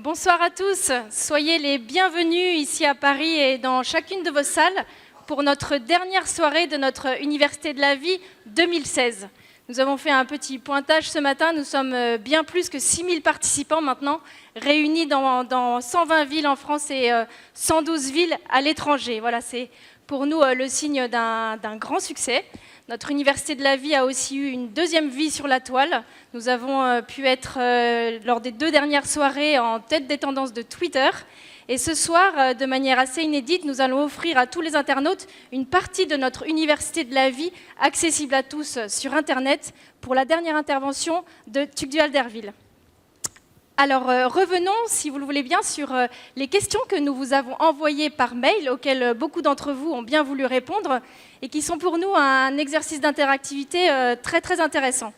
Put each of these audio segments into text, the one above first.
Bonsoir à tous, soyez les bienvenus ici à Paris et dans chacune de vos salles pour notre dernière soirée de notre Université de la Vie 2016. Nous avons fait un petit pointage ce matin, nous sommes bien plus que 6000 participants maintenant, réunis dans 120 villes en France et 112 villes à l'étranger. Voilà, c'est pour nous le signe d'un grand succès. Notre Université de la Vie a aussi eu une deuxième vie sur la toile. Nous avons pu être, lors des 2 dernières soirées, en tête des tendances de Twitter. Et ce soir, de manière assez inédite, nous allons offrir à tous les internautes une partie de notre Université de la Vie accessible à tous sur Internet pour la dernière intervention de Tugdual Derville. Alors, revenons, si vous le voulez bien, sur les questions que nous vous avons envoyées par mail, auxquelles beaucoup d'entre vous ont bien voulu répondre, et qui sont pour nous un exercice d'interactivité très intéressant.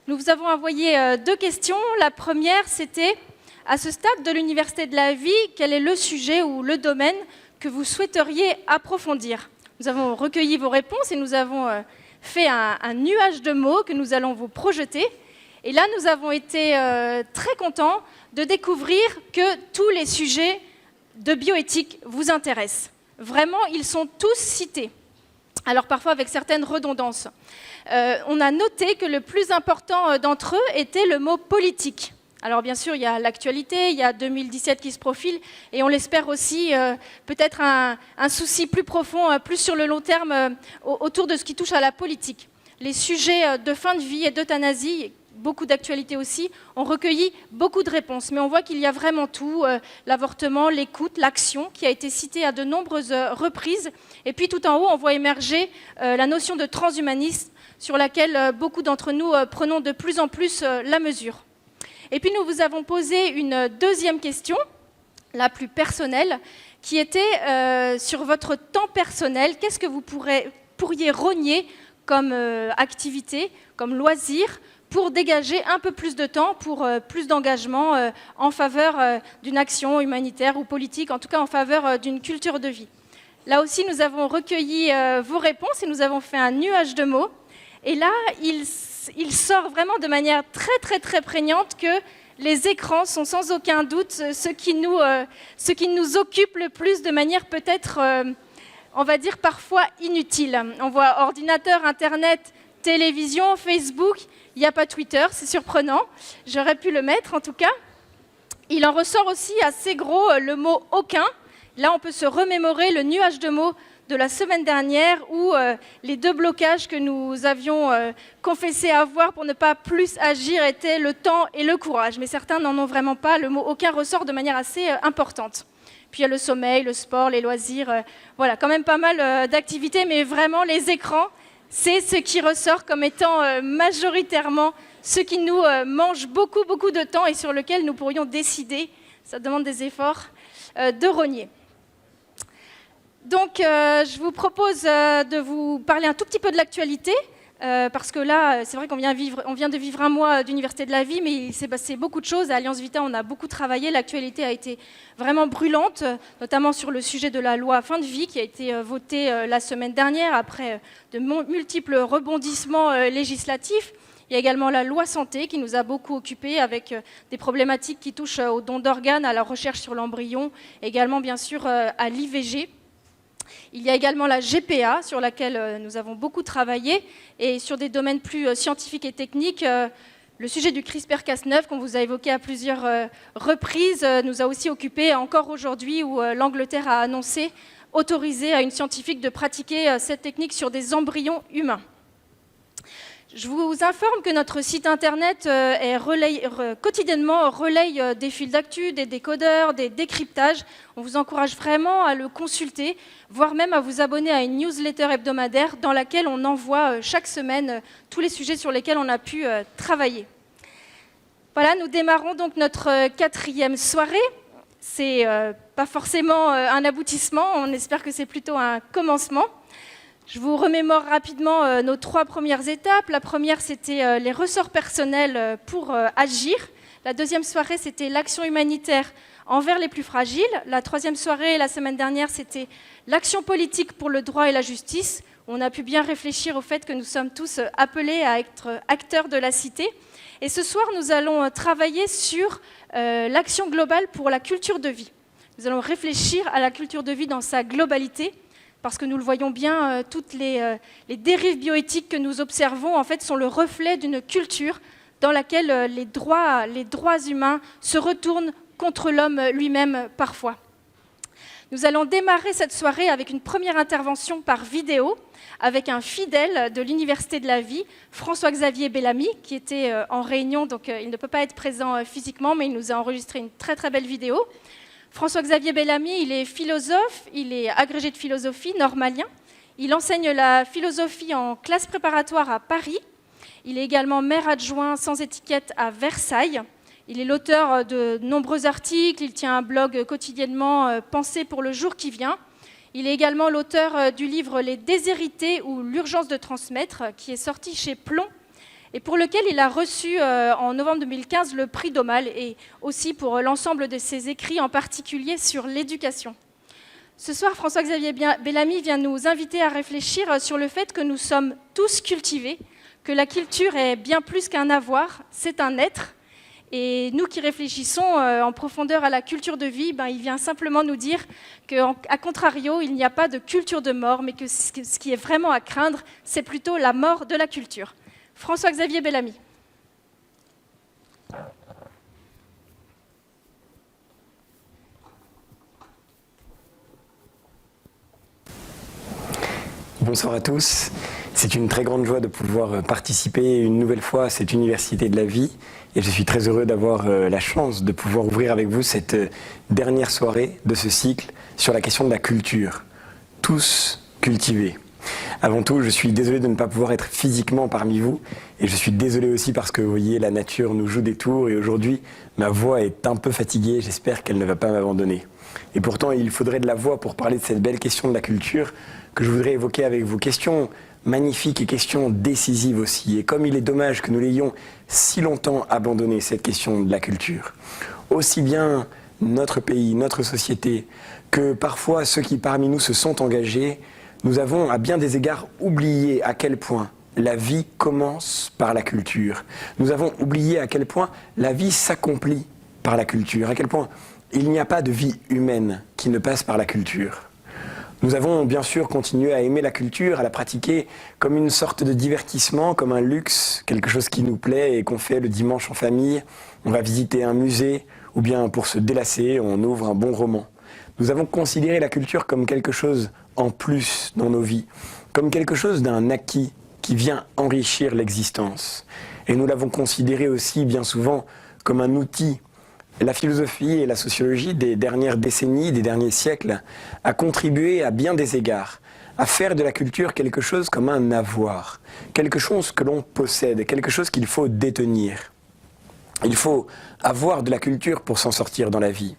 Nous vous avons envoyé 2 questions. La première, c'était, à ce stade de l'Université de la Vie, quel est le sujet ou le domaine que vous souhaiteriez approfondir? Nous avons recueilli vos réponses et nous avons fait un nuage de mots que nous allons vous projeter. Et là, nous avons été très contents de découvrir que tous les sujets de bioéthique vous intéressent. Vraiment, ils sont tous cités. Alors parfois avec certaines redondances. On a noté que le plus important d'entre eux était le mot politique. Alors bien sûr, il y a l'actualité, il y a 2017 qui se profile, et on l'espère aussi peut-être un souci plus profond, plus sur le long terme, autour de ce qui touche à la politique. Les sujets de fin de vie et d'euthanasie, beaucoup d'actualités aussi, ont recueilli beaucoup de réponses. Mais on voit qu'il y a vraiment tout, l'avortement, l'écoute, l'action, qui a été citée à de nombreuses reprises. Et puis tout en haut, on voit émerger la notion de transhumanisme, sur laquelle beaucoup d'entre nous prenons de plus en plus la mesure. Et puis nous vous avons posé une deuxième question, la plus personnelle, qui était sur votre temps personnel. Qu'est-ce que vous pourriez rogner comme activité, comme loisir, pour dégager un peu plus de temps, pour plus d'engagement en faveur d'une action humanitaire ou politique, en tout cas en faveur d'une culture de vie. Là aussi, nous avons recueilli vos réponses et nous avons fait un nuage de mots. Et là, il sort vraiment de manière très prégnante que les écrans sont sans aucun doute ce qui nous occupe le plus de manière peut-être, on va dire, parfois inutile. On voit ordinateur, Internet, télévision, Facebook. Il n'y a pas Twitter, c'est surprenant. J'aurais pu le mettre, en tout cas. Il en ressort aussi assez gros le mot « aucun ». Là, on peut se remémorer le nuage de mots de la semaine dernière où les 2 blocages que nous avions confessé avoir pour ne pas plus agir étaient le temps et le courage. Mais certains n'en ont vraiment pas. Le mot « aucun » ressort de manière assez importante. Puis il y a le sommeil, le sport, les loisirs. Voilà, quand même pas mal d'activités, mais vraiment les écrans, c'est ce qui ressort comme étant majoritairement ce qui nous mange beaucoup de temps et sur lequel nous pourrions décider, ça demande des efforts, de rogner. Donc je vous propose de vous parler un tout petit peu de l'actualité, parce que là, c'est vrai qu'on vient de vivre un mois d'Université de la Vie, mais il s'est passé beaucoup de choses. À Alliance Vita, on a beaucoup travaillé. L'actualité a été vraiment brûlante, notamment sur le sujet de la loi fin de vie qui a été votée la semaine dernière après de multiples rebondissements législatifs. Il y a également la loi santé qui nous a beaucoup occupés avec des problématiques qui touchent aux dons d'organes, à la recherche sur l'embryon, également bien sûr à l'IVG. Il y a également la GPA, sur laquelle nous avons beaucoup travaillé, et sur des domaines plus scientifiques et techniques. Le sujet du CRISPR-Cas9, qu'on vous a évoqué à plusieurs reprises, nous a aussi occupés encore aujourd'hui, où l'Angleterre a annoncé autoriser à une scientifique de pratiquer cette technique sur des embryons humains. Je vous informe que notre site internet quotidiennement relaye des fils d'actu, des décodeurs, des décryptages. On vous encourage vraiment à le consulter, voire même à vous abonner à une newsletter hebdomadaire dans laquelle on envoie chaque semaine tous les sujets sur lesquels on a pu travailler. Voilà, nous démarrons donc notre 4e soirée. C'est pas forcément un aboutissement, on espère que c'est plutôt un commencement. Je vous remémore rapidement nos 3 premières étapes. La première, c'était les ressorts personnels pour agir. La 2e soirée, c'était l'action humanitaire envers les plus fragiles. La 3e soirée, la semaine dernière, c'était l'action politique pour le droit et la justice. On a pu bien réfléchir au fait que nous sommes tous appelés à être acteurs de la cité. Et ce soir, nous allons travailler sur l'action globale pour la culture de vie. Nous allons réfléchir à la culture de vie dans sa globalité, parce que nous le voyons bien, toutes les dérives bioéthiques que nous observons en fait, sont le reflet d'une culture dans laquelle les droits humains se retournent contre l'homme lui-même parfois. Nous allons démarrer cette soirée avec une première intervention par vidéo, avec un fidèle de l'Université de la Vie, François-Xavier Bellamy, qui était en réunion, donc il ne peut pas être présent physiquement, mais il nous a enregistré une très très belle vidéo. François-Xavier Bellamy, il est philosophe, il est agrégé de philosophie, normalien. Il enseigne la philosophie en classe préparatoire à Paris. Il est également maire adjoint sans étiquette à Versailles. Il est l'auteur de nombreux articles, il tient un blog quotidiennement Pensée pour le jour qui vient. Il est également l'auteur du livre Les Déshérités ou l'urgence de transmettre, qui est sorti chez Plomb, et pour lequel il a reçu en novembre 2015 le prix Daumal, et aussi pour l'ensemble de ses écrits, en particulier sur l'éducation. Ce soir, François-Xavier Bellamy vient nous inviter à réfléchir sur le fait que nous sommes tous cultivés, que la culture est bien plus qu'un avoir, c'est un être. Et nous qui réfléchissons en profondeur à la culture de vie, il vient simplement nous dire qu'à contrario, il n'y a pas de culture de mort, mais que ce qui est vraiment à craindre, c'est plutôt la mort de la culture. François-Xavier Bellamy. Bonsoir à tous. C'est une très grande joie de pouvoir participer une nouvelle fois à cette Université de la Vie. Et je suis très heureux d'avoir la chance de pouvoir ouvrir avec vous cette dernière soirée de ce cycle sur la question de la culture. Tous cultivés. Avant tout, je suis désolé de ne pas pouvoir être physiquement parmi vous. Et je suis désolé aussi parce que, vous voyez, la nature nous joue des tours. Et aujourd'hui, ma voix est un peu fatiguée. J'espère qu'elle ne va pas m'abandonner. Et pourtant, il faudrait de la voix pour parler de cette belle question de la culture que je voudrais évoquer avec vous. Question magnifique et question décisive aussi. Et comme il est dommage que nous l'ayons si longtemps abandonné, cette question de la culture, aussi bien notre pays, notre société, que parfois ceux qui parmi nous se sont engagés, nous avons à bien des égards oublié à quel point la vie commence par la culture. Nous avons oublié à quel point la vie s'accomplit par la culture, à quel point il n'y a pas de vie humaine qui ne passe par la culture. Nous avons bien sûr continué à aimer la culture, à la pratiquer comme une sorte de divertissement, comme un luxe, quelque chose qui nous plaît et qu'on fait le dimanche en famille. On va visiter un musée, ou bien pour se délasser, on ouvre un bon roman. Nous avons considéré la culture comme quelque chose en plus dans nos vies, comme quelque chose d'un acquis qui vient enrichir l'existence. Et nous l'avons considéré aussi bien souvent comme un outil. La philosophie et la sociologie des dernières décennies, des derniers siècles, a contribué à bien des égards à faire de la culture quelque chose comme un avoir, quelque chose que l'on possède, quelque chose qu'il faut détenir. Il faut avoir de la culture pour s'en sortir dans la vie.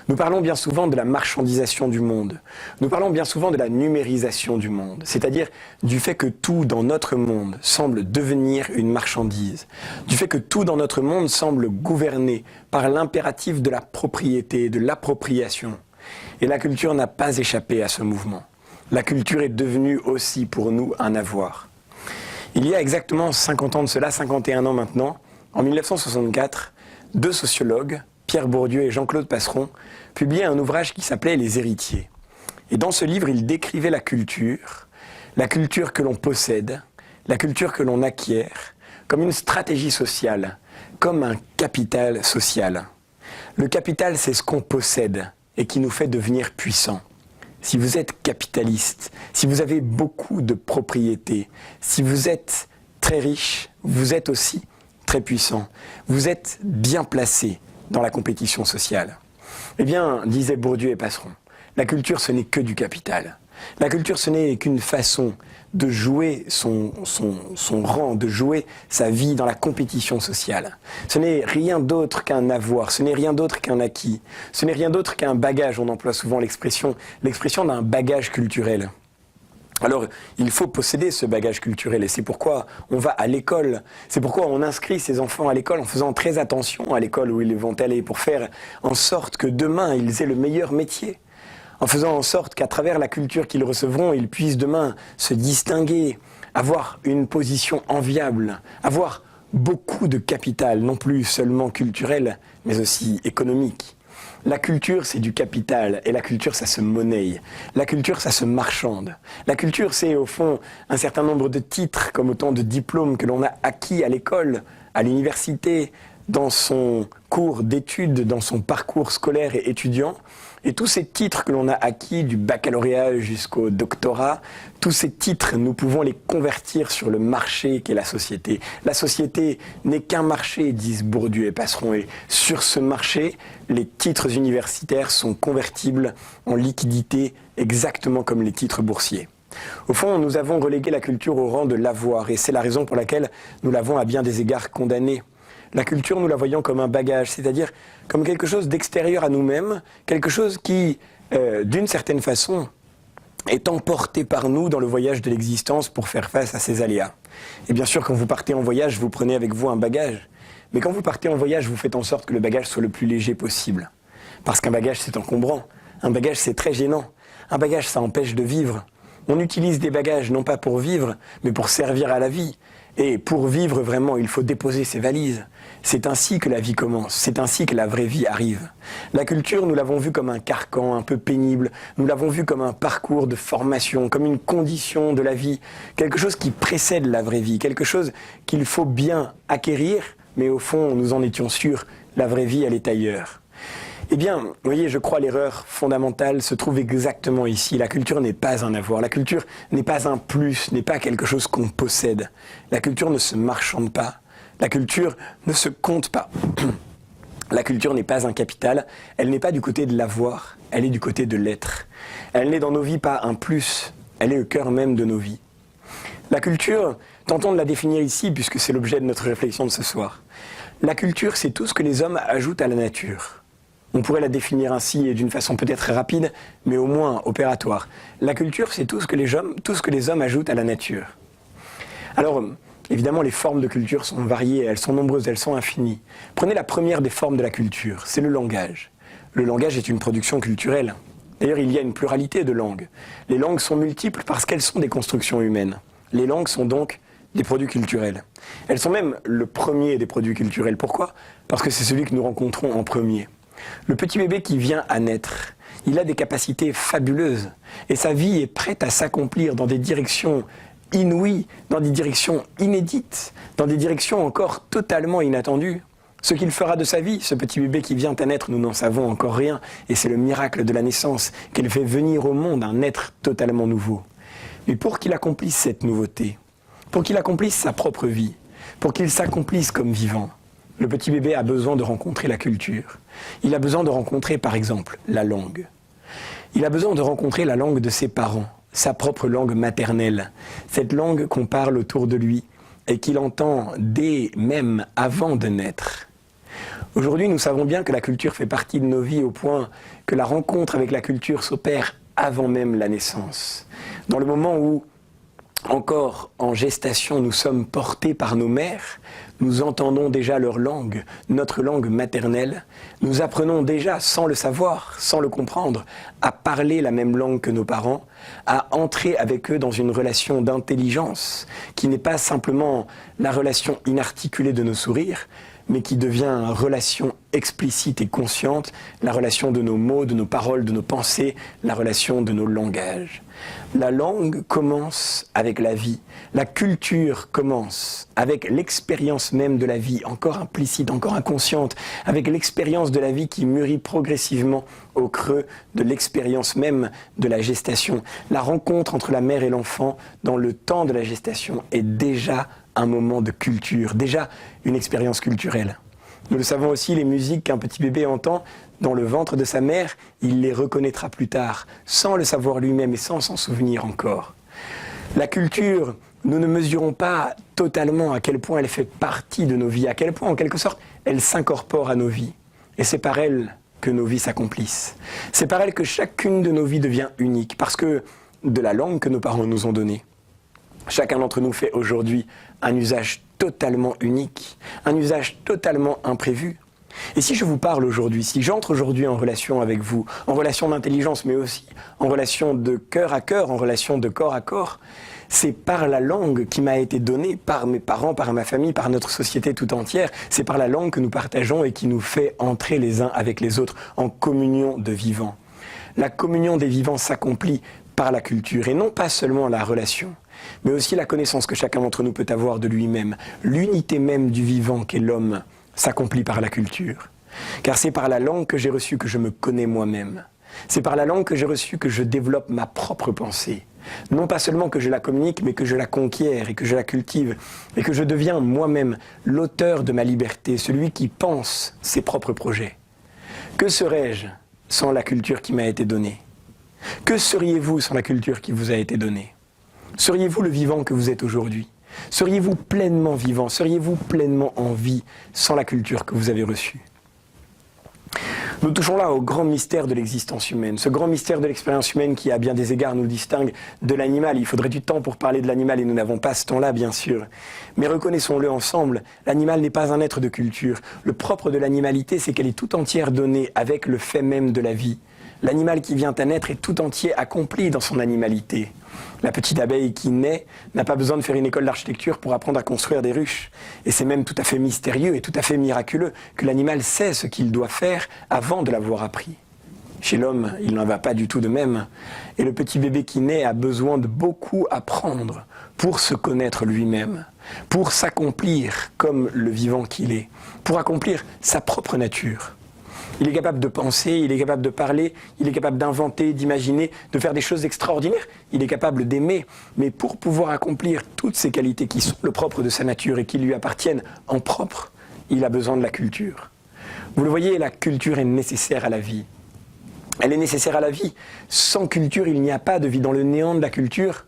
Nous parlons bien souvent de la marchandisation du monde. Nous parlons bien souvent de la numérisation du monde, c'est-à-dire du fait que tout dans notre monde semble devenir une marchandise, du fait que tout dans notre monde semble gouverné par l'impératif de la propriété, de l'appropriation. Et la culture n'a pas échappé à ce mouvement. La culture est devenue aussi pour nous un avoir. Il y a exactement 50 ans de cela, 51 ans maintenant, en 1964, deux sociologues, Pierre Bourdieu et Jean-Claude Passeron, publiaient un ouvrage qui s'appelait « Les héritiers ». Et dans ce livre, ils décrivaient la culture que l'on possède, la culture que l'on acquiert, comme une stratégie sociale, comme un capital social. Le capital, c'est ce qu'on possède et qui nous fait devenir puissants. Si vous êtes capitaliste, si vous avez beaucoup de propriétés, si vous êtes très riche, vous êtes aussi très puissant. Vous êtes bien placé dans la compétition sociale. Eh bien, disaient Bourdieu et Passeron, la culture, ce n'est que du capital. La culture, ce n'est qu'une façon de jouer son rang, de jouer sa vie dans la compétition sociale. Ce n'est rien d'autre qu'un avoir, ce n'est rien d'autre qu'un acquis, ce n'est rien d'autre qu'un bagage. On emploie souvent l'expression d'un bagage culturel. Alors, il faut posséder ce bagage culturel et c'est pourquoi on va à l'école. C'est pourquoi on inscrit ses enfants à l'école en faisant très attention à l'école où ils vont aller pour faire en sorte que demain, ils aient le meilleur métier. En faisant en sorte qu'à travers la culture qu'ils recevront, ils puissent demain se distinguer, avoir une position enviable, avoir beaucoup de capital, non plus seulement culturel, mais aussi économique. La culture, c'est du capital, et la culture, ça se monnaie. La culture, ça se marchande. La culture, c'est au fond un certain nombre de titres, comme autant de diplômes que l'on a acquis à l'école, à l'université, dans son cours d'études, dans son parcours scolaire et étudiant. Et tous ces titres que l'on a acquis, du baccalauréat jusqu'au doctorat, tous ces titres, nous pouvons les convertir sur le marché qu'est la société. La société n'est qu'un marché, disent Bourdieu et Passeron. Et sur ce marché, les titres universitaires sont convertibles en liquidité, exactement comme les titres boursiers. Au fond, nous avons relégué la culture au rang de l'avoir, et c'est la raison pour laquelle nous l'avons à bien des égards condamnée. La culture, nous la voyons comme un bagage, c'est-à-dire comme quelque chose d'extérieur à nous-mêmes, quelque chose qui, d'une certaine façon, est emporté par nous dans le voyage de l'existence pour faire face à ces aléas. Et bien sûr, quand vous partez en voyage, vous prenez avec vous un bagage. Mais quand vous partez en voyage, vous faites en sorte que le bagage soit le plus léger possible. Parce qu'un bagage, c'est encombrant. Un bagage, c'est très gênant. Un bagage, ça empêche de vivre. On utilise des bagages non pas pour vivre, mais pour servir à la vie. Et pour vivre vraiment, il faut déposer ses valises. C'est ainsi que la vie commence, c'est ainsi que la vraie vie arrive. La culture, nous l'avons vue comme un carcan un peu pénible, nous l'avons vue comme un parcours de formation, comme une condition de la vie, quelque chose qui précède la vraie vie, quelque chose qu'il faut bien acquérir, mais au fond, nous en étions sûrs, la vraie vie, elle est ailleurs. Eh bien, vous voyez, je crois l'erreur fondamentale se trouve exactement ici. La culture n'est pas un avoir, la culture n'est pas un plus, n'est pas quelque chose qu'on possède. La culture ne se marchande pas, la culture ne se compte pas. La culture n'est pas un capital, elle n'est pas du côté de l'avoir, elle est du côté de l'être. Elle n'est dans nos vies pas un plus, elle est au cœur même de nos vies. La culture, tentons de la définir ici puisque c'est l'objet de notre réflexion de ce soir. La culture, c'est tout ce que les hommes ajoutent à la nature. On pourrait la définir ainsi et d'une façon peut-être rapide, mais au moins opératoire. La culture, c'est tout ce que les hommes ajoutent à la nature. Alors, évidemment, les formes de culture sont variées, elles sont nombreuses, elles sont infinies. Prenez la première des formes de la culture, c'est le langage. Le langage est une production culturelle. D'ailleurs, il y a une pluralité de langues. Les langues sont multiples parce qu'elles sont des constructions humaines. Les langues sont donc des produits culturels. Elles sont même le premier des produits culturels. Pourquoi ? Parce que c'est celui que nous rencontrons en premier. Le petit bébé qui vient à naître, il a des capacités fabuleuses et sa vie est prête à s'accomplir dans des directions inouïes, dans des directions inédites, dans des directions encore totalement inattendues. Ce qu'il fera de sa vie, ce petit bébé qui vient à naître, nous n'en savons encore rien et c'est le miracle de la naissance qu'il fait venir au monde un être totalement nouveau. Mais pour qu'il accomplisse cette nouveauté, pour qu'il accomplisse sa propre vie, pour qu'il s'accomplisse comme vivant, le petit bébé a besoin de rencontrer la culture. Il a besoin de rencontrer, par exemple, la langue. Il a besoin de rencontrer la langue de ses parents, sa propre langue maternelle, cette langue qu'on parle autour de lui et qu'il entend dès même avant de naître. Aujourd'hui, nous savons bien que la culture fait partie de nos vies au point que la rencontre avec la culture s'opère avant même la naissance. Dans le moment où, encore en gestation, nous sommes portés par nos mères, nous entendons déjà leur langue, notre langue maternelle. Nous apprenons déjà, sans le savoir, sans le comprendre, à parler la même langue que nos parents, à entrer avec eux dans une relation d'intelligence qui n'est pas simplement la relation inarticulée de nos sourires, mais qui devient une relation explicite et consciente, la relation de nos mots, de nos paroles, de nos pensées, la relation de nos langages. La langue commence avec la vie, la culture commence avec l'expérience même de la vie, encore implicite, encore inconsciente, avec l'expérience de la vie qui mûrit progressivement au creux de l'expérience même de la gestation. La rencontre entre la mère et l'enfant dans le temps de la gestation est déjà un moment de culture, déjà une expérience culturelle. Nous le savons aussi, les musiques qu'un petit bébé entend dans le ventre de sa mère, il les reconnaîtra plus tard, sans le savoir lui-même et sans s'en souvenir encore. La culture, nous ne mesurons pas totalement à quel point elle fait partie de nos vies, à quel point, en quelque sorte, elle s'incorpore à nos vies. Et c'est par elle que nos vies s'accomplissent. C'est par elle que chacune de nos vies devient unique, parce que de la langue que nos parents nous ont donnée, chacun d'entre nous fait aujourd'hui un usage totalement unique, un usage totalement imprévu. Et si je vous parle aujourd'hui, si j'entre aujourd'hui en relation avec vous, en relation d'intelligence, mais aussi en relation de cœur à cœur, en relation de corps à corps, C'est par la langue qui m'a été donnée par mes parents, par ma famille, par notre société tout entière. C'est par la langue que nous partageons et qui nous fait entrer les uns avec les autres en communion de vivants. La communion des vivants s'accomplit par la culture et non pas seulement la relation, mais aussi la connaissance que chacun d'entre nous peut avoir de lui-même. L'unité même du vivant qu'est l'homme s'accomplit par la culture. Car c'est par la langue que j'ai reçue que je me connais moi-même. C'est par la langue que j'ai reçue que je développe ma propre pensée. Non pas seulement que je la communique, mais que je la conquière et que je la cultive et que je deviens moi-même l'auteur de ma liberté, celui qui pense ses propres projets. Que serais-je sans la culture qui m'a été donnée? Que seriez-vous sans la culture qui vous a été donnée? Seriez-vous le vivant que vous êtes aujourd'hui? Seriez-vous pleinement vivant? Seriez-vous pleinement en vie sans la culture que vous avez reçue? Nous touchons là au grand mystère de l'existence humaine, ce grand mystère de l'expérience humaine qui, à bien des égards, nous distingue de l'animal. Il faudrait du temps pour parler de l'animal et nous n'avons pas ce temps-là, bien sûr. Mais reconnaissons-le ensemble, l'animal n'est pas un être de culture. Le propre de l'animalité, c'est qu'elle est tout entière donnée avec le fait même de la vie. L'animal qui vient à naître est tout entier accompli dans son animalité. La petite abeille qui naît n'a pas besoin de faire une école d'architecture pour apprendre à construire des ruches. Et c'est même tout à fait mystérieux et tout à fait miraculeux que l'animal sait ce qu'il doit faire avant de l'avoir appris. Chez l'homme, il n'en va pas du tout de même. Et le petit bébé qui naît a besoin de beaucoup apprendre pour se connaître lui-même, pour s'accomplir comme le vivant qu'il est, pour accomplir sa propre nature. Il est capable de penser, il est capable de parler, il est capable d'inventer, d'imaginer, de faire des choses extraordinaires. Il est capable d'aimer. Mais pour pouvoir accomplir toutes ces qualités qui sont le propre de sa nature et qui lui appartiennent en propre, il a besoin de la culture. Vous le voyez, la culture est nécessaire à la vie. Elle est nécessaire à la vie. Sans culture, il n'y a pas de vie. Dans le néant de la culture,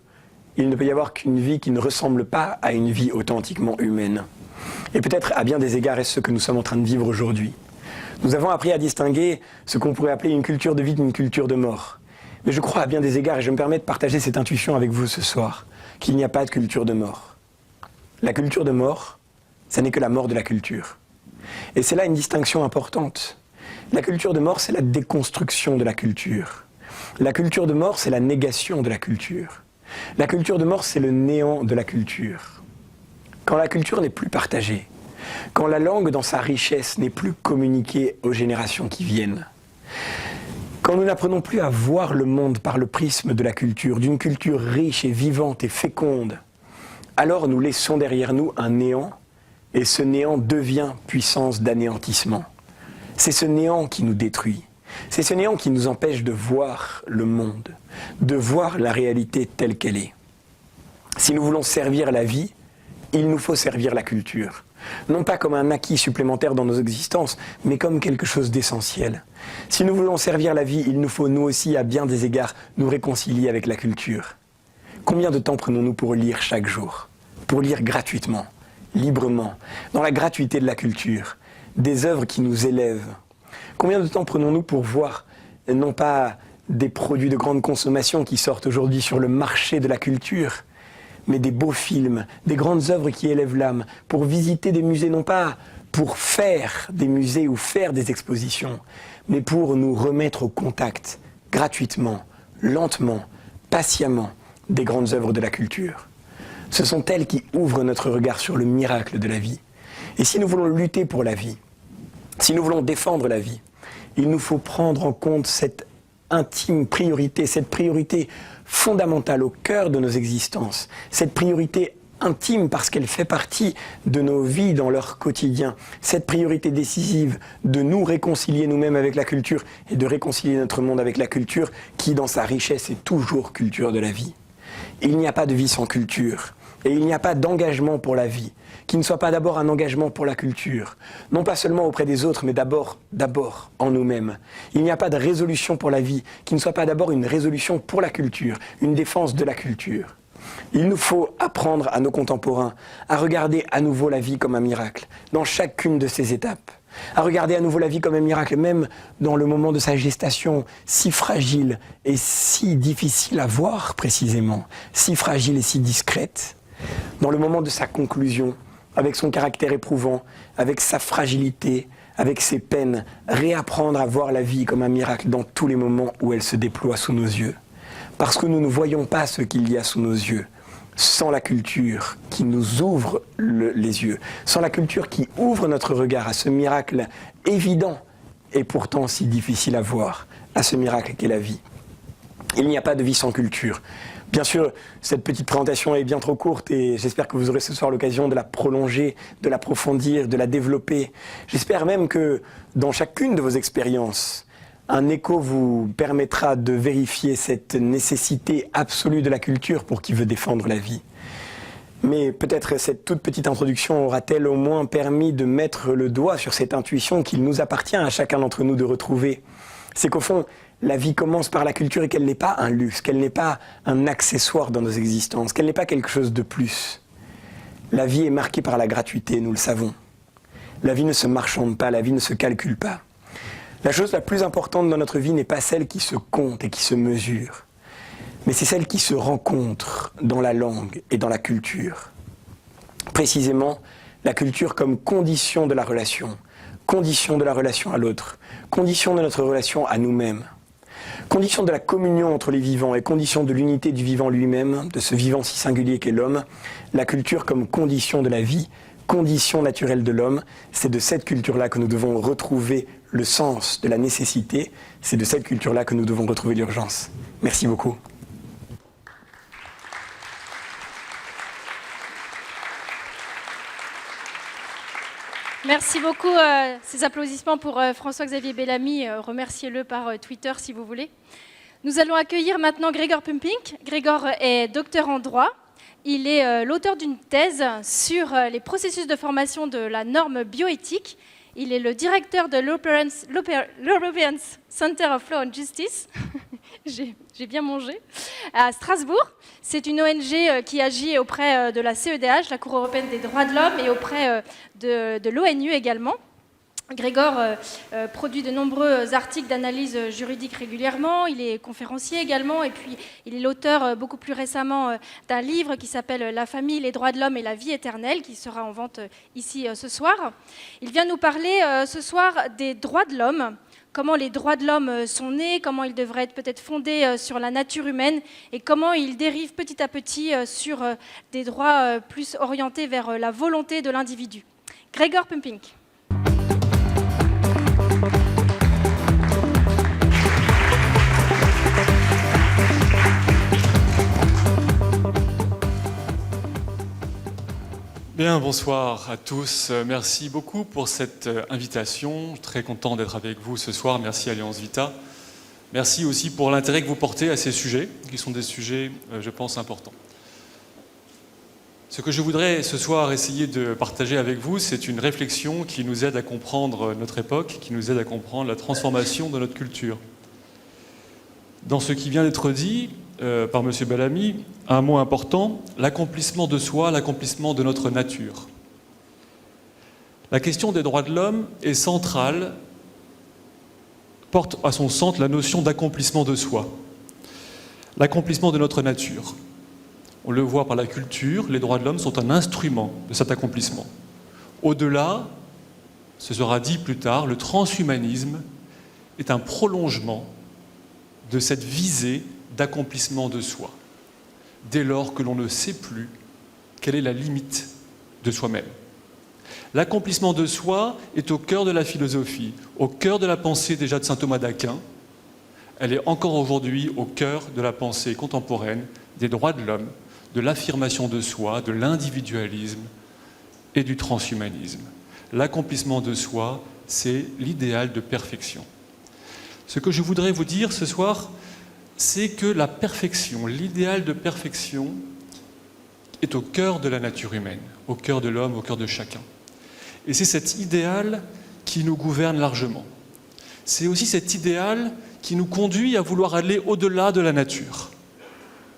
il ne peut y avoir qu'une vie qui ne ressemble pas à une vie authentiquement humaine. Et peut-être à bien des égards, est-ce ce que nous sommes en train de vivre aujourd'hui. Nous avons appris à distinguer ce qu'on pourrait appeler une culture de vie d'une culture de mort. Mais je crois à bien des égards, et je me permets de partager cette intuition avec vous ce soir, qu'il n'y a pas de culture de mort. La culture de mort, ça n'est que la mort de la culture. Et c'est là une distinction importante. La culture de mort, c'est la déconstruction de la culture. La culture de mort, c'est la négation de la culture. La culture de mort, c'est le néant de la culture. Quand la culture n'est plus partagée, quand la langue dans sa richesse n'est plus communiquée aux générations qui viennent, quand nous n'apprenons plus à voir le monde par le prisme de la culture, d'une culture riche et vivante et féconde, alors nous laissons derrière nous un néant, et ce néant devient puissance d'anéantissement. C'est ce néant qui nous détruit. C'est ce néant qui nous empêche de voir le monde, de voir la réalité telle qu'elle est. Si nous voulons servir la vie, il nous faut servir la culture. Non pas comme un acquis supplémentaire dans nos existences, mais comme quelque chose d'essentiel. Si nous voulons servir la vie, il nous faut nous aussi, à bien des égards, nous réconcilier avec la culture. Combien de temps prenons-nous pour lire chaque jour? Pour lire gratuitement, librement, dans la gratuité de la culture, des œuvres qui nous élèvent. Combien de temps prenons-nous pour voir, non pas des produits de grande consommation qui sortent aujourd'hui sur le marché de la culture, mais des beaux films, des grandes œuvres qui élèvent l'âme, pour visiter des musées, non pas pour faire des musées ou faire des expositions, mais pour nous remettre au contact, gratuitement, lentement, patiemment, des grandes œuvres de la culture. Ce sont elles qui ouvrent notre regard sur le miracle de la vie. Et si nous voulons lutter pour la vie, si nous voulons défendre la vie, il nous faut prendre en compte cette intime priorité, cette priorité fondamentale au cœur de nos existences, cette priorité intime parce qu'elle fait partie de nos vies dans leur quotidien, cette priorité décisive de nous réconcilier nous-mêmes avec la culture et de réconcilier notre monde avec la culture qui, dans sa richesse, est toujours culture de la vie. Il n'y a pas de vie sans culture et il n'y a pas d'engagement pour la vie qui ne soit pas d'abord un engagement pour la culture, non pas seulement auprès des autres, mais d'abord en nous-mêmes. Il n'y a pas de résolution pour la vie qui ne soit pas d'abord une résolution pour la culture, une défense de la culture. Il nous faut apprendre à nos contemporains à regarder à nouveau la vie comme un miracle, dans chacune de ses étapes. À regarder à nouveau la vie comme un miracle, même dans le moment de sa gestation, si fragile et si difficile à voir précisément, si fragile et si discrète. Dans le moment de sa conclusion, avec son caractère éprouvant, avec sa fragilité, avec ses peines, réapprendre à voir la vie comme un miracle dans tous les moments où elle se déploie sous nos yeux. Parce que nous ne voyons pas ce qu'il y a sous nos yeux, sans la culture qui nous ouvre les yeux, sans la culture qui ouvre notre regard à ce miracle évident et pourtant si difficile à voir, à ce miracle qu'est la vie. Il n'y a pas de vie sans culture. Bien sûr, cette petite présentation est bien trop courte et j'espère que vous aurez ce soir l'occasion de la prolonger, de l'approfondir, de la développer. J'espère même que dans chacune de vos expériences, un écho vous permettra de vérifier cette nécessité absolue de la culture pour qui veut défendre la vie. Mais peut-être cette toute petite introduction aura-t-elle au moins permis de mettre le doigt sur cette intuition qu'il nous appartient à chacun d'entre nous de retrouver. C'est qu'au fond, la vie commence par la culture et qu'elle n'est pas un luxe, qu'elle n'est pas un accessoire dans nos existences, qu'elle n'est pas quelque chose de plus. La vie est marquée par la gratuité, nous le savons. La vie ne se marchande pas, la vie ne se calcule pas. La chose la plus importante dans notre vie n'est pas celle qui se compte et qui se mesure, mais c'est celle qui se rencontre dans la langue et dans la culture. Précisément, la culture comme condition de la relation à l'autre, condition de notre relation à nous-mêmes, condition de la communion entre les vivants et condition de l'unité du vivant lui-même, de ce vivant si singulier qu'est l'homme, la culture comme condition de la vie, condition naturelle de l'homme, c'est de cette culture-là que nous devons retrouver le sens de la nécessité, c'est de cette culture-là que nous devons retrouver l'urgence. Merci beaucoup. Merci beaucoup. Ces applaudissements pour François-Xavier Bellamy. Remerciez-le par Twitter si vous voulez. Nous allons accueillir maintenant Gregor Pumpink. Gregor est docteur en droit. Il est l'auteur d'une thèse sur les processus de formation de la norme bioéthique. Il est le directeur de l'European Center of Law and Justice. J'ai bien mangé. À Strasbourg. C'est une ONG qui agit auprès de la CEDH, la Cour européenne des droits de l'homme, et auprès de l'ONU également. Gregor produit de nombreux articles d'analyse juridique régulièrement, il est conférencier également, et puis il est l'auteur beaucoup plus récemment d'un livre qui s'appelle « La famille, les droits de l'homme et la vie éternelle », qui sera en vente ici ce soir. Il vient nous parler ce soir des droits de l'homme, comment les droits de l'homme sont nés, comment ils devraient être peut-être fondés sur la nature humaine, et comment ils dérivent petit à petit sur des droits plus orientés vers la volonté de l'individu. Gregor Pumpink. Bien, bonsoir à tous. Merci beaucoup pour cette invitation. Très content d'être avec vous ce soir. Merci Alliance Vita. Merci aussi pour l'intérêt que vous portez à ces sujets, qui sont des sujets, je pense, importants. Ce que je voudrais ce soir essayer de partager avec vous, c'est une réflexion qui nous aide à comprendre notre époque, qui nous aide à comprendre la transformation de notre culture. Dans ce qui vient d'être dit par M. Bellamy, un mot important, l'accomplissement de soi, l'accomplissement de notre nature. La question des droits de l'homme est centrale, porte à son centre la notion d'accomplissement de soi, l'accomplissement de notre nature. On le voit par la culture, les droits de l'homme sont un instrument de cet accomplissement. Au-delà, ce sera dit plus tard, le transhumanisme est un prolongement de cette visée d'accomplissement de soi, dès lors que l'on ne sait plus quelle est la limite de soi-même. L'accomplissement de soi est au cœur de la philosophie, au cœur de la pensée déjà de saint Thomas d'Aquin. Elle est encore aujourd'hui au cœur de la pensée contemporaine des droits de l'homme, de l'affirmation de soi, de l'individualisme et du transhumanisme. L'accomplissement de soi, c'est l'idéal de perfection. Ce que je voudrais vous dire ce soir, c'est que la perfection, l'idéal de perfection est au cœur de la nature humaine, au cœur de l'homme, au cœur de chacun. Et c'est cet idéal qui nous gouverne largement. C'est aussi cet idéal qui nous conduit à vouloir aller au-delà de la nature,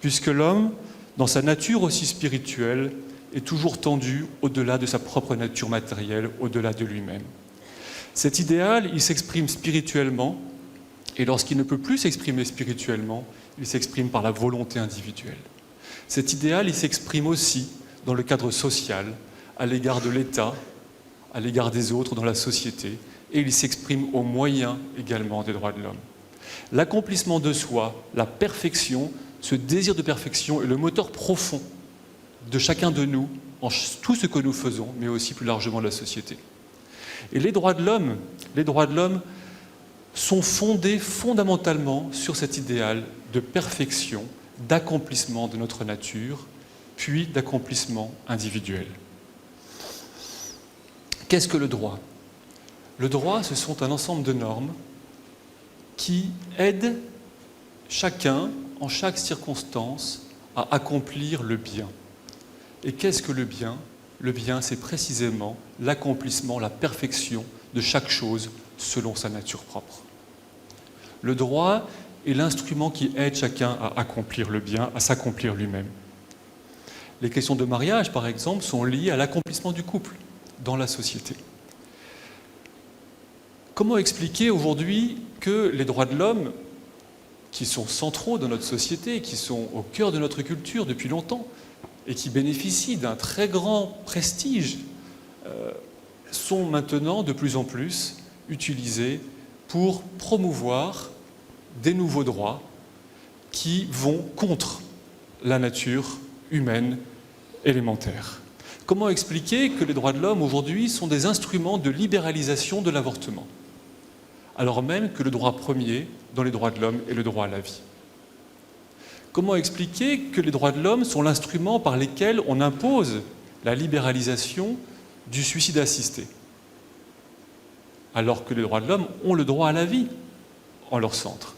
puisque l'homme, dans sa nature aussi spirituelle, est toujours tendu au-delà de sa propre nature matérielle, au-delà de lui-même. Cet idéal, il s'exprime spirituellement, et lorsqu'il ne peut plus s'exprimer spirituellement, il s'exprime par la volonté individuelle. Cet idéal, il s'exprime aussi dans le cadre social, à l'égard de l'État, à l'égard des autres dans la société, et il s'exprime au moyen également des droits de l'homme. L'accomplissement de soi, la perfection, ce désir de perfection est le moteur profond de chacun de nous, en tout ce que nous faisons, mais aussi plus largement de la société. Et les droits de l'homme sont fondés fondamentalement sur cet idéal de perfection, d'accomplissement de notre nature, puis d'accomplissement individuel. Qu'est-ce que le droit ? Le droit, ce sont un ensemble de normes qui aident chacun, en chaque circonstance, à accomplir le bien. Et qu'est-ce que le bien ? Le bien, c'est précisément l'accomplissement, la perfection de chaque chose selon sa nature propre. Le droit est l'instrument qui aide chacun à accomplir le bien, à s'accomplir lui-même. Les questions de mariage, par exemple, sont liées à l'accomplissement du couple dans la société. Comment expliquer aujourd'hui que les droits de l'homme, qui sont centraux dans notre société, qui sont au cœur de notre culture depuis longtemps, et qui bénéficient d'un très grand prestige, sont maintenant de plus en plus utilisés pour promouvoir des nouveaux droits qui vont contre la nature humaine élémentaire. Comment expliquer que les droits de l'homme aujourd'hui sont des instruments de libéralisation de l'avortement, alors même que le droit premier dans les droits de l'homme est le droit à la vie ? Comment expliquer que les droits de l'homme sont l'instrument par lequel on impose la libéralisation du suicide assisté, alors que les droits de l'homme ont le droit à la vie en leur centre ?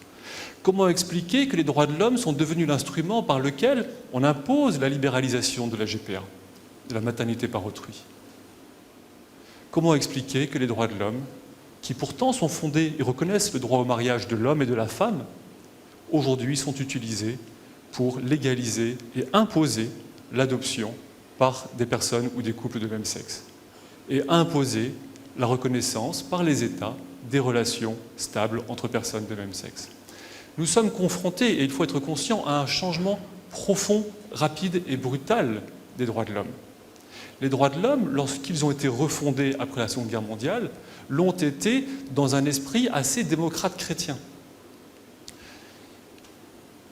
Comment expliquer que les droits de l'homme sont devenus l'instrument par lequel on impose la libéralisation de la GPA, de la maternité par autrui ? Comment expliquer que les droits de l'homme, qui pourtant sont fondés et reconnaissent le droit au mariage de l'homme et de la femme, aujourd'hui sont utilisés pour légaliser et imposer l'adoption par des personnes ou des couples de même sexe, et imposer la reconnaissance par les États des relations stables entre personnes de même sexe. Nous sommes confrontés, et il faut être conscient, à un changement profond, rapide et brutal des droits de l'homme. Les droits de l'homme, lorsqu'ils ont été refondés après la Seconde Guerre mondiale, l'ont été dans un esprit assez démocrate chrétien,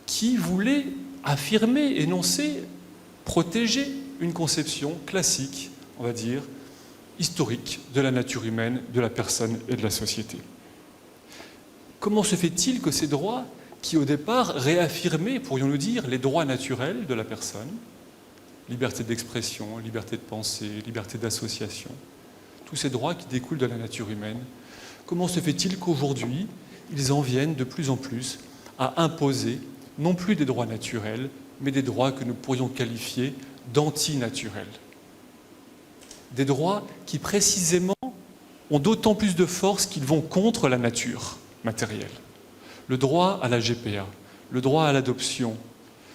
qui voulait affirmer, énoncer, protéger une conception classique, on va dire, historique de la nature humaine, de la personne et de la société. Comment se fait-il que ces droits, qui au départ réaffirmaient, pourrions-nous dire, les droits naturels de la personne, liberté d'expression, liberté de pensée, liberté d'association, tous ces droits qui découlent de la nature humaine, comment se fait-il qu'aujourd'hui, ils en viennent de plus en plus à imposer non plus des droits naturels, mais des droits que nous pourrions qualifier d'antinaturels. Des droits qui précisément ont d'autant plus de force qu'ils vont contre la nature matérielle. Le droit à la GPA, le droit à l'adoption,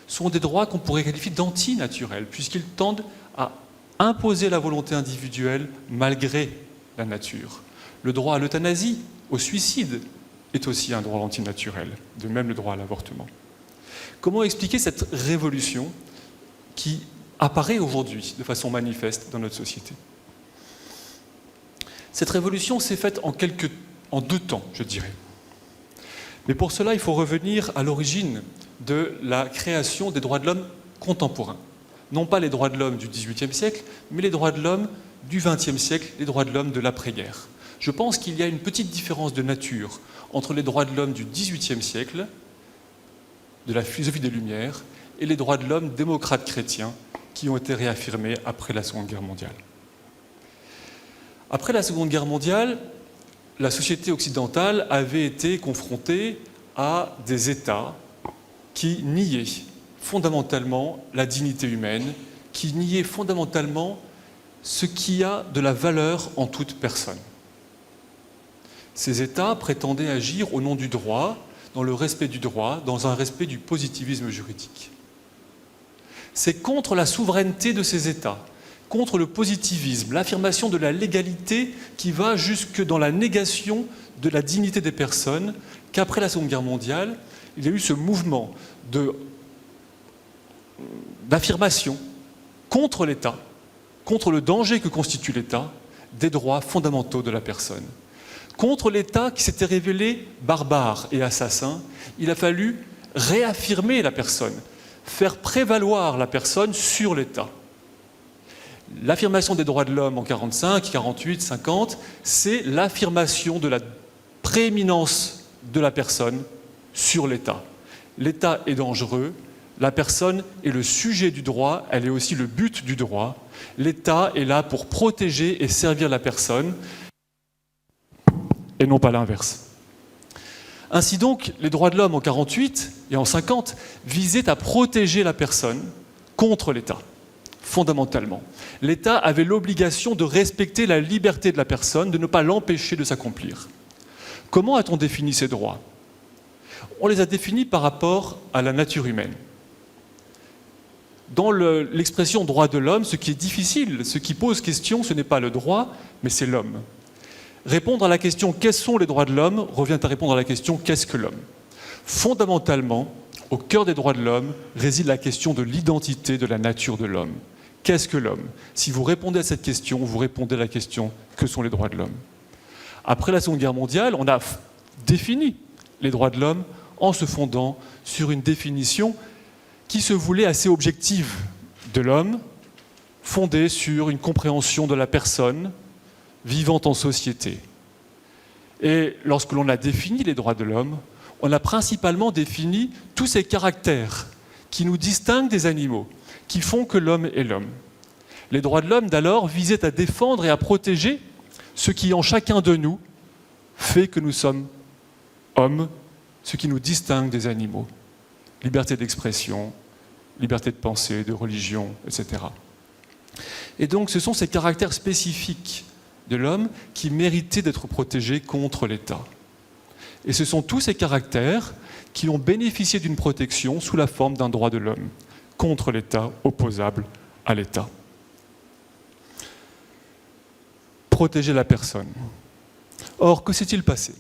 sont des droits qu'on pourrait qualifier d'antinaturels, puisqu'ils tendent à imposer la volonté individuelle malgré la nature. Le droit à l'euthanasie, au suicide, est aussi un droit antinaturel, de même le droit à l'avortement. Comment expliquer cette révolution qui apparaît aujourd'hui de façon manifeste dans notre société ? Cette révolution s'est faite en 2 temps, je dirais. Mais pour cela, il faut revenir à l'origine de la création des droits de l'homme contemporains. Non pas les droits de l'homme du XVIIIe siècle, mais les droits de l'homme du XXe siècle, les droits de l'homme de l'après-guerre. Je pense qu'il y a une petite différence de nature entre les droits de l'homme du XVIIIe siècle, de la philosophie des Lumières, et les droits de l'homme démocrates chrétiens qui ont été réaffirmés après la Seconde Guerre mondiale. Après la Seconde Guerre mondiale, la société occidentale avait été confrontée à des États qui niaient fondamentalement la dignité humaine, qui niaient fondamentalement ce qui a de la valeur en toute personne. Ces États prétendaient agir au nom du droit, dans le respect du droit, dans un respect du positivisme juridique. C'est contre la souveraineté de ces États, contre le positivisme, l'affirmation de la légalité qui va jusque dans la négation de la dignité des personnes, qu'après la Seconde Guerre mondiale, il y a eu ce mouvement d'affirmation contre l'État, contre le danger que constitue l'État, des droits fondamentaux de la personne. Contre l'État qui s'était révélé barbare et assassin, il a fallu réaffirmer la personne, faire prévaloir la personne sur l'État. L'affirmation des droits de l'homme en 45, 48, 50, c'est l'affirmation de la prééminence de la personne sur l'État. L'État est dangereux, la personne est le sujet du droit, elle est aussi le but du droit. L'État est là pour protéger et servir la personne, et non pas l'inverse. Ainsi donc, les droits de l'homme en 48 et en 50 visaient à protéger la personne contre l'État, fondamentalement. L'État avait l'obligation de respecter la liberté de la personne, de ne pas l'empêcher de s'accomplir. Comment a-t-on défini ces droits? On les a définis par rapport à la nature humaine. Dans l'expression « droit de l'homme », ce qui est difficile, ce qui pose question, ce n'est pas le droit, mais c'est l'homme. Répondre à la question « quels sont les droits de l'homme » revient à répondre à la question « qu'est-ce que l'homme » ? Fondamentalement, au cœur des droits de l'homme réside la question de l'identité de la nature de l'homme. Qu'est-ce que l'homme? Si vous répondez à cette question, vous répondez à la question « que sont les droits de l'homme » ? Après la Seconde Guerre mondiale, on a défini les droits de l'homme en se fondant sur une définition qui se voulait assez objective de l'homme, fondée sur une compréhension de la personne vivant en société. Et lorsque l'on a défini les droits de l'homme, on a principalement défini tous ces caractères qui nous distinguent des animaux, qui font que l'homme est l'homme. Les droits de l'homme d'alors visaient à défendre et à protéger ce qui en chacun de nous fait que nous sommes hommes, ce qui nous distingue des animaux. Liberté d'expression, liberté de pensée, de religion, etc. Et donc ce sont ces caractères spécifiques de l'homme qui méritaient d'être protégés contre l'État. Et ce sont tous ces caractères qui ont bénéficié d'une protection sous la forme d'un droit de l'homme, contre l'État, opposable à l'État. Protéger la personne. Or, que s'est-il passé ?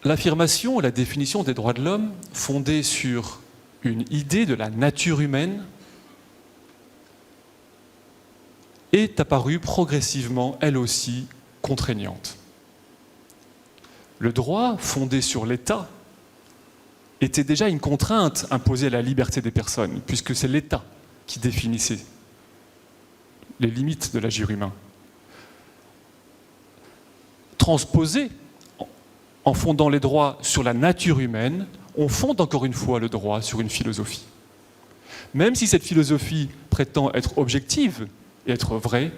L'affirmation et la définition des droits de l'homme, fondée sur une idée de la nature humaine, est apparue progressivement, elle aussi, contraignante. Le droit, fondé sur l'État, était déjà une contrainte imposée à la liberté des personnes, puisque c'est l'État qui définissait les limites de l'agir humain. Transposé, en fondant les droits sur la nature humaine, on fonde encore une fois le droit sur une philosophie. Même si cette philosophie prétend être objective et être vraie,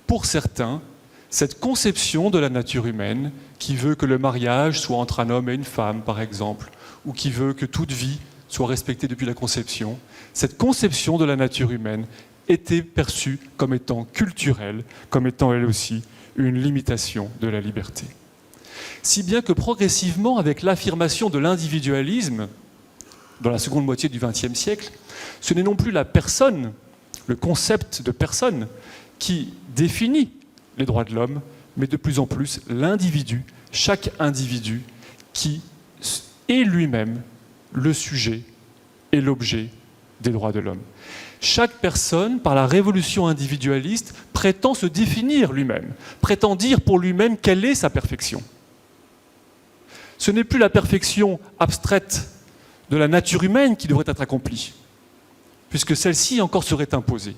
pour certains, cette conception de la nature humaine, qui veut que le mariage soit entre un homme et une femme, par exemple, ou qui veut que toute vie soit respectée depuis la conception, cette conception de la nature humaine était perçue comme étant culturelle, comme étant elle aussi une limitation de la liberté. Si bien que progressivement, avec l'affirmation de l'individualisme, dans la seconde moitié du XXe siècle, ce n'est non plus la personne, le concept de personne, qui définit les droits de l'homme, mais de plus en plus l'individu, chaque individu qui est lui-même le sujet et l'objet des droits de l'homme. Chaque personne, par la révolution individualiste, prétend se définir lui-même, prétend dire pour lui-même quelle est sa perfection. Ce n'est plus la perfection abstraite de la nature humaine qui devrait être accomplie, puisque celle-ci encore serait imposée.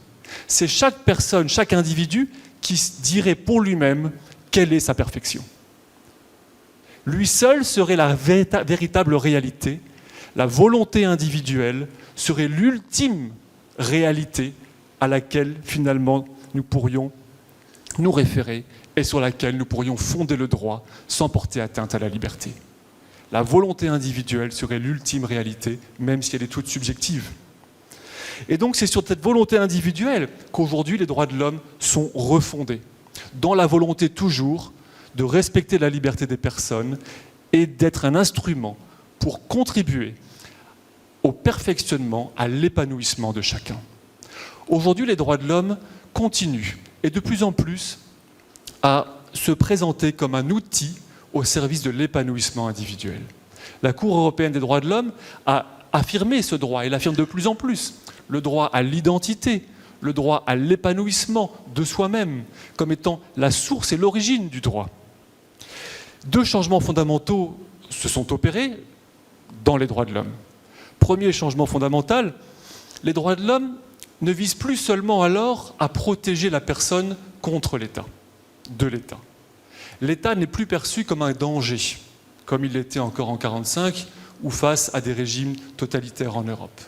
C'est chaque personne, chaque individu qui dirait pour lui-même quelle est sa perfection. Lui seul serait la véritable réalité, la volonté individuelle serait l'ultime réalité à laquelle finalement nous pourrions nous référer et sur laquelle nous pourrions fonder le droit sans porter atteinte à la liberté. La volonté individuelle serait l'ultime réalité, même si elle est toute subjective. Et donc c'est sur cette volonté individuelle qu'aujourd'hui les droits de l'homme sont refondés, dans la volonté toujours de respecter la liberté des personnes et d'être un instrument pour contribuer au perfectionnement, à l'épanouissement de chacun. Aujourd'hui, les droits de l'homme continuent, et de plus en plus, à se présenter comme un outil au service de l'épanouissement individuel. La Cour européenne des droits de l'homme a affirmé ce droit, et l'affirme de plus en plus. Le droit à l'identité, le droit à l'épanouissement de soi-même, comme étant la source et l'origine du droit. Deux changements fondamentaux se sont opérés dans les droits de l'homme. Premier changement fondamental, les droits de l'homme ne vise plus seulement alors à protéger la personne contre l'État, de l'État. L'État n'est plus perçu comme un danger, comme il l'était encore en 1945 ou face à des régimes totalitaires en Europe.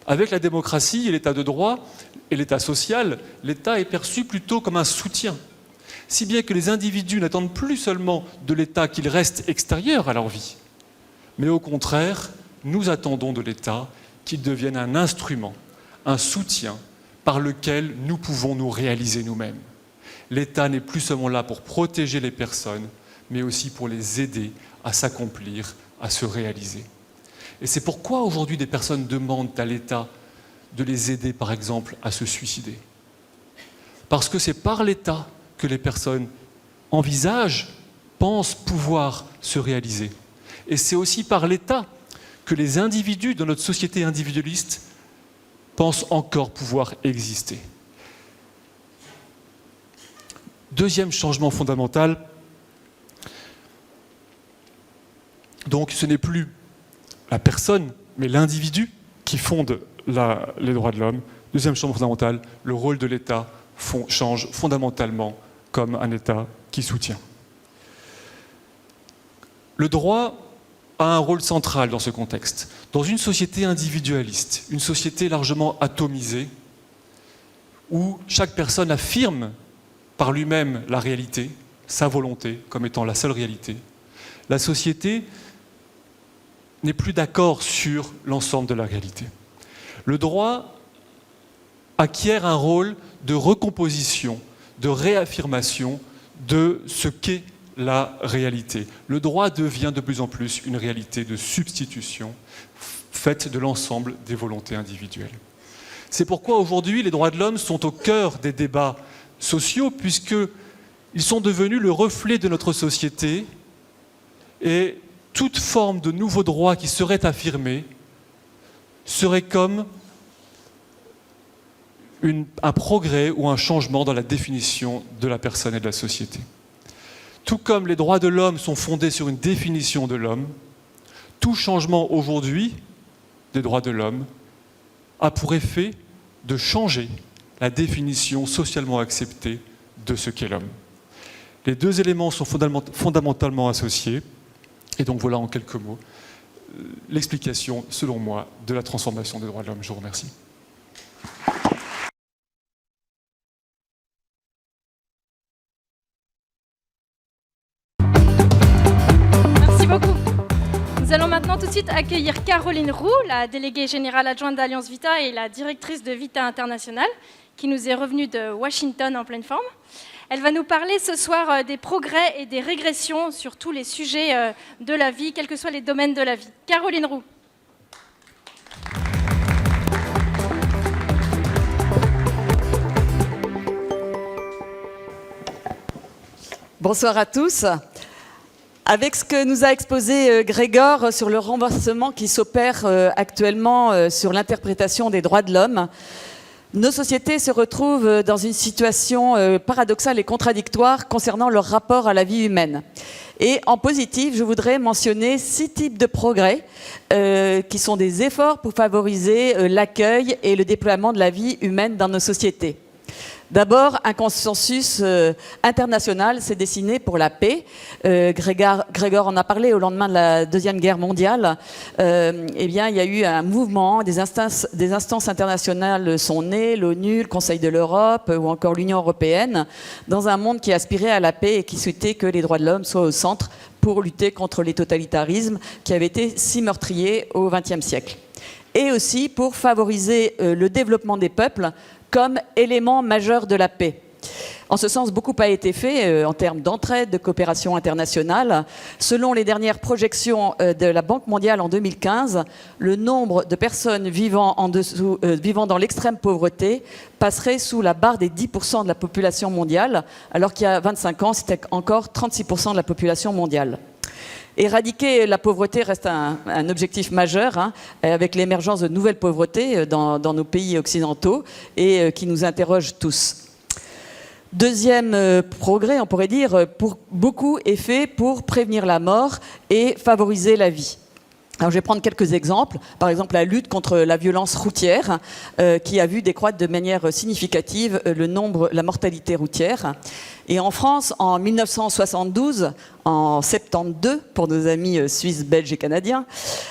Avec la démocratie et l'État de droit et l'État social, l'État est perçu plutôt comme un soutien, si bien que les individus n'attendent plus seulement de l'État qu'il reste extérieur à leur vie, mais au contraire, nous attendons de l'État qu'il devienne un instrument, un soutien par lequel nous pouvons nous réaliser nous-mêmes. L'État n'est plus seulement là pour protéger les personnes, mais aussi pour les aider à s'accomplir, à se réaliser. Et c'est pourquoi aujourd'hui des personnes demandent à l'État de les aider, par exemple, à se suicider. Parce que c'est par l'État que les personnes envisagent, pensent pouvoir se réaliser. Et c'est aussi par l'État que les individus dans notre société individualiste pensent encore pouvoir exister. Deuxième changement fondamental, donc ce n'est plus la personne, mais l'individu qui fonde les droits de l'homme. Deuxième changement fondamental, le rôle de l'État change fondamentalement comme un État qui soutient. Le droit a un rôle central dans ce contexte. Dans une société individualiste, une société largement atomisée, où chaque personne affirme par lui-même la réalité, sa volonté comme étant la seule réalité, la société n'est plus d'accord sur l'ensemble de la réalité. Le droit acquiert un rôle de recomposition, de réaffirmation de ce qu'est la réalité. Le droit devient de plus en plus une réalité de substitution faite de l'ensemble des volontés individuelles. C'est pourquoi aujourd'hui les droits de l'homme sont au cœur des débats sociaux, puisqu'ils sont devenus le reflet de notre société, et toute forme de nouveau droit qui serait affirmé serait comme un progrès ou un changement dans la définition de la personne et de la société. Tout comme les droits de l'homme sont fondés sur une définition de l'homme, tout changement aujourd'hui des droits de l'homme a pour effet de changer la définition socialement acceptée de ce qu'est l'homme. Les deux éléments sont fondamentalement associés, et donc voilà en quelques mots l'explication, selon moi, de la transformation des droits de l'homme. Je vous remercie. Merci beaucoup. Nous allons maintenant tout de suite accueillir Caroline Roux, la déléguée générale adjointe d'Alliance Vita et la directrice de Vita International, qui nous est revenue de Washington en pleine forme. Elle va nous parler ce soir des progrès et des régressions sur tous les sujets de la vie, quels que soient les domaines de la vie. Caroline Roux. Bonsoir à tous. Avec ce que nous a exposé Gregor sur le renversement qui s'opère actuellement sur l'interprétation des droits de l'homme, nos sociétés se retrouvent dans une situation paradoxale et contradictoire concernant leur rapport à la vie humaine. Et en positif, je voudrais mentionner 6 types de progrès qui sont des efforts pour favoriser l'accueil et le déploiement de la vie humaine dans nos sociétés. D'abord, un consensus international s'est dessiné pour la paix. Gregor en a parlé au lendemain de la Deuxième Guerre mondiale. Eh bien, il y a eu un mouvement, des instances internationales sont nées, l'ONU, le Conseil de l'Europe ou encore l'Union européenne, dans un monde qui aspirait à la paix et qui souhaitait que les droits de l'homme soient au centre pour lutter contre les totalitarismes qui avaient été si meurtriers au XXe siècle. Et aussi pour favoriser le développement des peuples comme élément majeur de la paix. En ce sens, beaucoup a été fait en termes d'entraide, de coopération internationale. Selon les dernières projections de la Banque mondiale en 2015, le nombre de personnes vivant dans l'extrême pauvreté passerait sous la barre des 10% de la population mondiale, alors qu'il y a 25 ans, c'était encore 36% de la population mondiale. Éradiquer la pauvreté reste un objectif majeur, avec l'émergence de nouvelles pauvretés dans nos pays occidentaux et qui nous interroge tous. Deuxième progrès, on pourrait dire, beaucoup est fait pour prévenir la mort et favoriser la vie. Alors, je vais prendre quelques exemples. Par exemple, la lutte contre la violence routière, qui a vu décroître de manière significative la mortalité routière. Et en France, en 1972, en 72, pour nos amis suisses, belges et canadiens,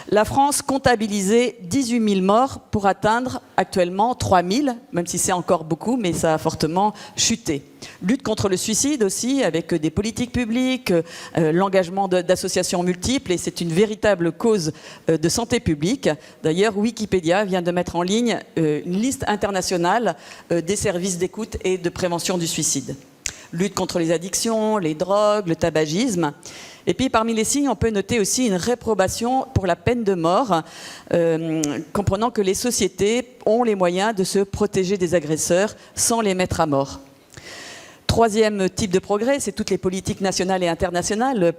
la France comptabilisait 18 000 morts pour atteindre actuellement 3 000, même si c'est encore beaucoup, mais ça a fortement chuté. Lutte contre le suicide aussi, avec des politiques publiques, l'engagement d'associations multiples, et c'est une véritable cause de santé publique. D'ailleurs, Wikipédia vient de mettre en ligne une liste internationale des services d'écoute et de prévention du suicide. Lutte contre les addictions, les drogues, le tabagisme. Et puis, parmi les signes, on peut noter aussi une réprobation pour la peine de mort, comprenant que les sociétés ont les moyens de se protéger des agresseurs sans les mettre à mort. Troisième type de progrès, c'est toutes les politiques nationales et internationales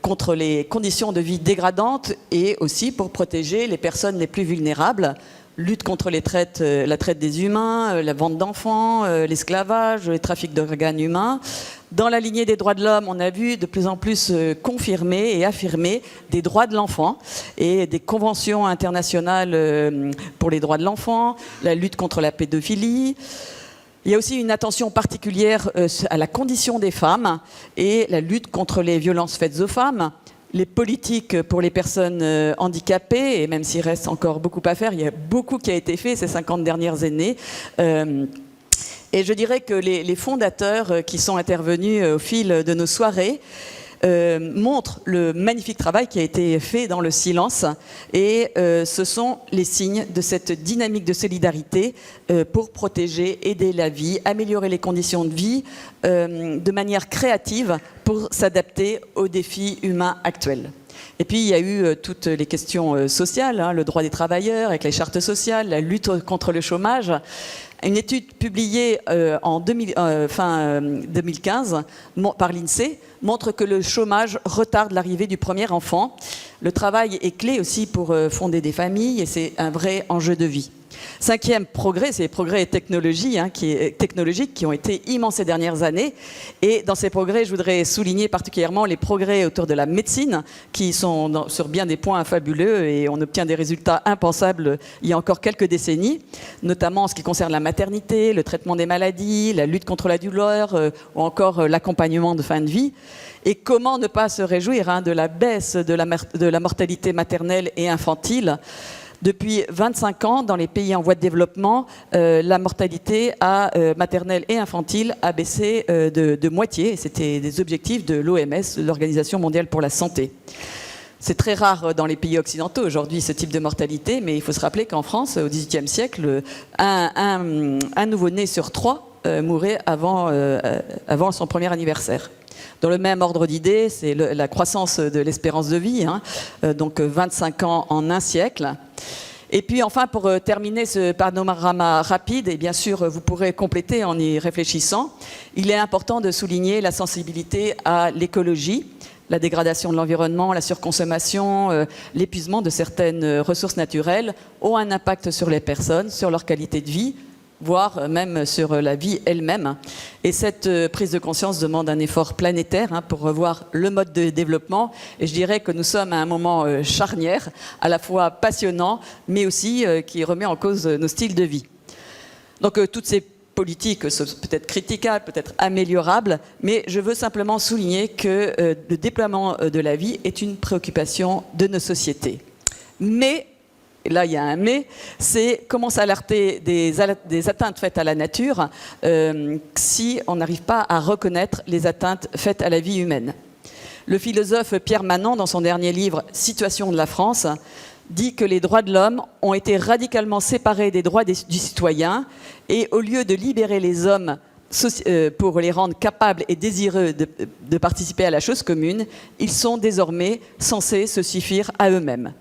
contre les conditions de vie dégradantes et aussi pour protéger les personnes les plus vulnérables. Lutte contre la traite des humains, la vente d'enfants, l'esclavage, les trafics d'organes humains. Dans la lignée des droits de l'homme, on a vu de plus en plus confirmer et affirmer des droits de l'enfant et des conventions internationales pour les droits de l'enfant, la lutte contre la pédophilie. Il y a aussi une attention particulière à la condition des femmes et la lutte contre les violences faites aux femmes. Les politiques pour les personnes handicapées, et même s'il reste encore beaucoup à faire, il y a beaucoup qui a été fait ces 50 dernières années. Et je dirais que les fondateurs qui sont intervenus au fil de nos soirées montrent le magnifique travail qui a été fait dans le silence. Et ce sont les signes de cette dynamique de solidarité pour protéger, aider la vie, améliorer les conditions de vie de manière créative pour s'adapter aux défis humains actuels. Et puis, il y a eu toutes les questions sociales, le droit des travailleurs avec les chartes sociales, la lutte contre le chômage. Une étude publiée fin 2015 par l'INSEE montre que le chômage retarde l'arrivée du premier enfant. Le travail est clé aussi pour fonder des familles et c'est un vrai enjeu de vie. Cinquième progrès, c'est les progrès technologiques qui ont été immenses ces dernières années. Et dans ces progrès, je voudrais souligner particulièrement les progrès autour de la médecine qui sont sur bien des points fabuleux et on obtient des résultats impensables il y a encore quelques décennies, notamment en ce qui concerne la maternité, le traitement des maladies, la lutte contre la douleur ou encore l'accompagnement de fin de vie. Et comment ne pas se réjouir de la baisse de la mortalité maternelle et infantile. Depuis 25 ans, dans les pays en voie de développement, la mortalité maternelle et infantile a baissé de moitié. C'était des objectifs de l'OMS, l'Organisation mondiale pour la santé. C'est très rare dans les pays occidentaux aujourd'hui ce type de mortalité, mais il faut se rappeler qu'en France, au XVIIIe siècle, un nouveau-né sur 3 mourait avant son premier anniversaire. Dans le même ordre d'idées, c'est la croissance de l'espérance de vie, donc 25 ans en un siècle. Et puis enfin, pour terminer ce panorama rapide, et bien sûr vous pourrez compléter en y réfléchissant, il est important de souligner la sensibilité à l'écologie, la dégradation de l'environnement, la surconsommation, l'épuisement de certaines ressources naturelles ont un impact sur les personnes, sur leur qualité de vie, voire même sur la vie elle-même. Et cette prise de conscience demande un effort planétaire pour revoir le mode de développement. Et je dirais que nous sommes à un moment charnière, à la fois passionnant, mais aussi qui remet en cause nos styles de vie. Donc toutes ces politiques sont peut-être critiquables, peut-être améliorables, mais je veux simplement souligner que le déploiement de la vie est une préoccupation de nos sociétés. Mais et là il y a un mais, c'est comment s'alerter des atteintes faites à la nature si on n'arrive pas à reconnaître les atteintes faites à la vie humaine. Le philosophe Pierre Manant, dans son dernier livre « Situation de la France », dit que les droits de l'homme ont été radicalement séparés des droits du citoyen et au lieu de libérer les hommes pour les rendre capables et désireux de participer à la chose commune, ils sont désormais censés se suffire à eux-mêmes.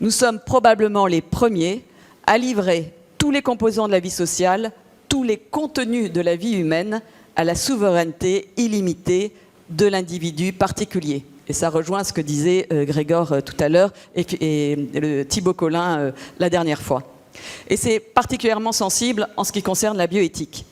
Nous sommes probablement les premiers à livrer tous les composants de la vie sociale, tous les contenus de la vie humaine à la souveraineté illimitée de l'individu particulier. Et ça rejoint ce que disait Grégor tout à l'heure et Thibaut Collin la dernière fois. Et c'est particulièrement sensible en ce qui concerne la bioéthique.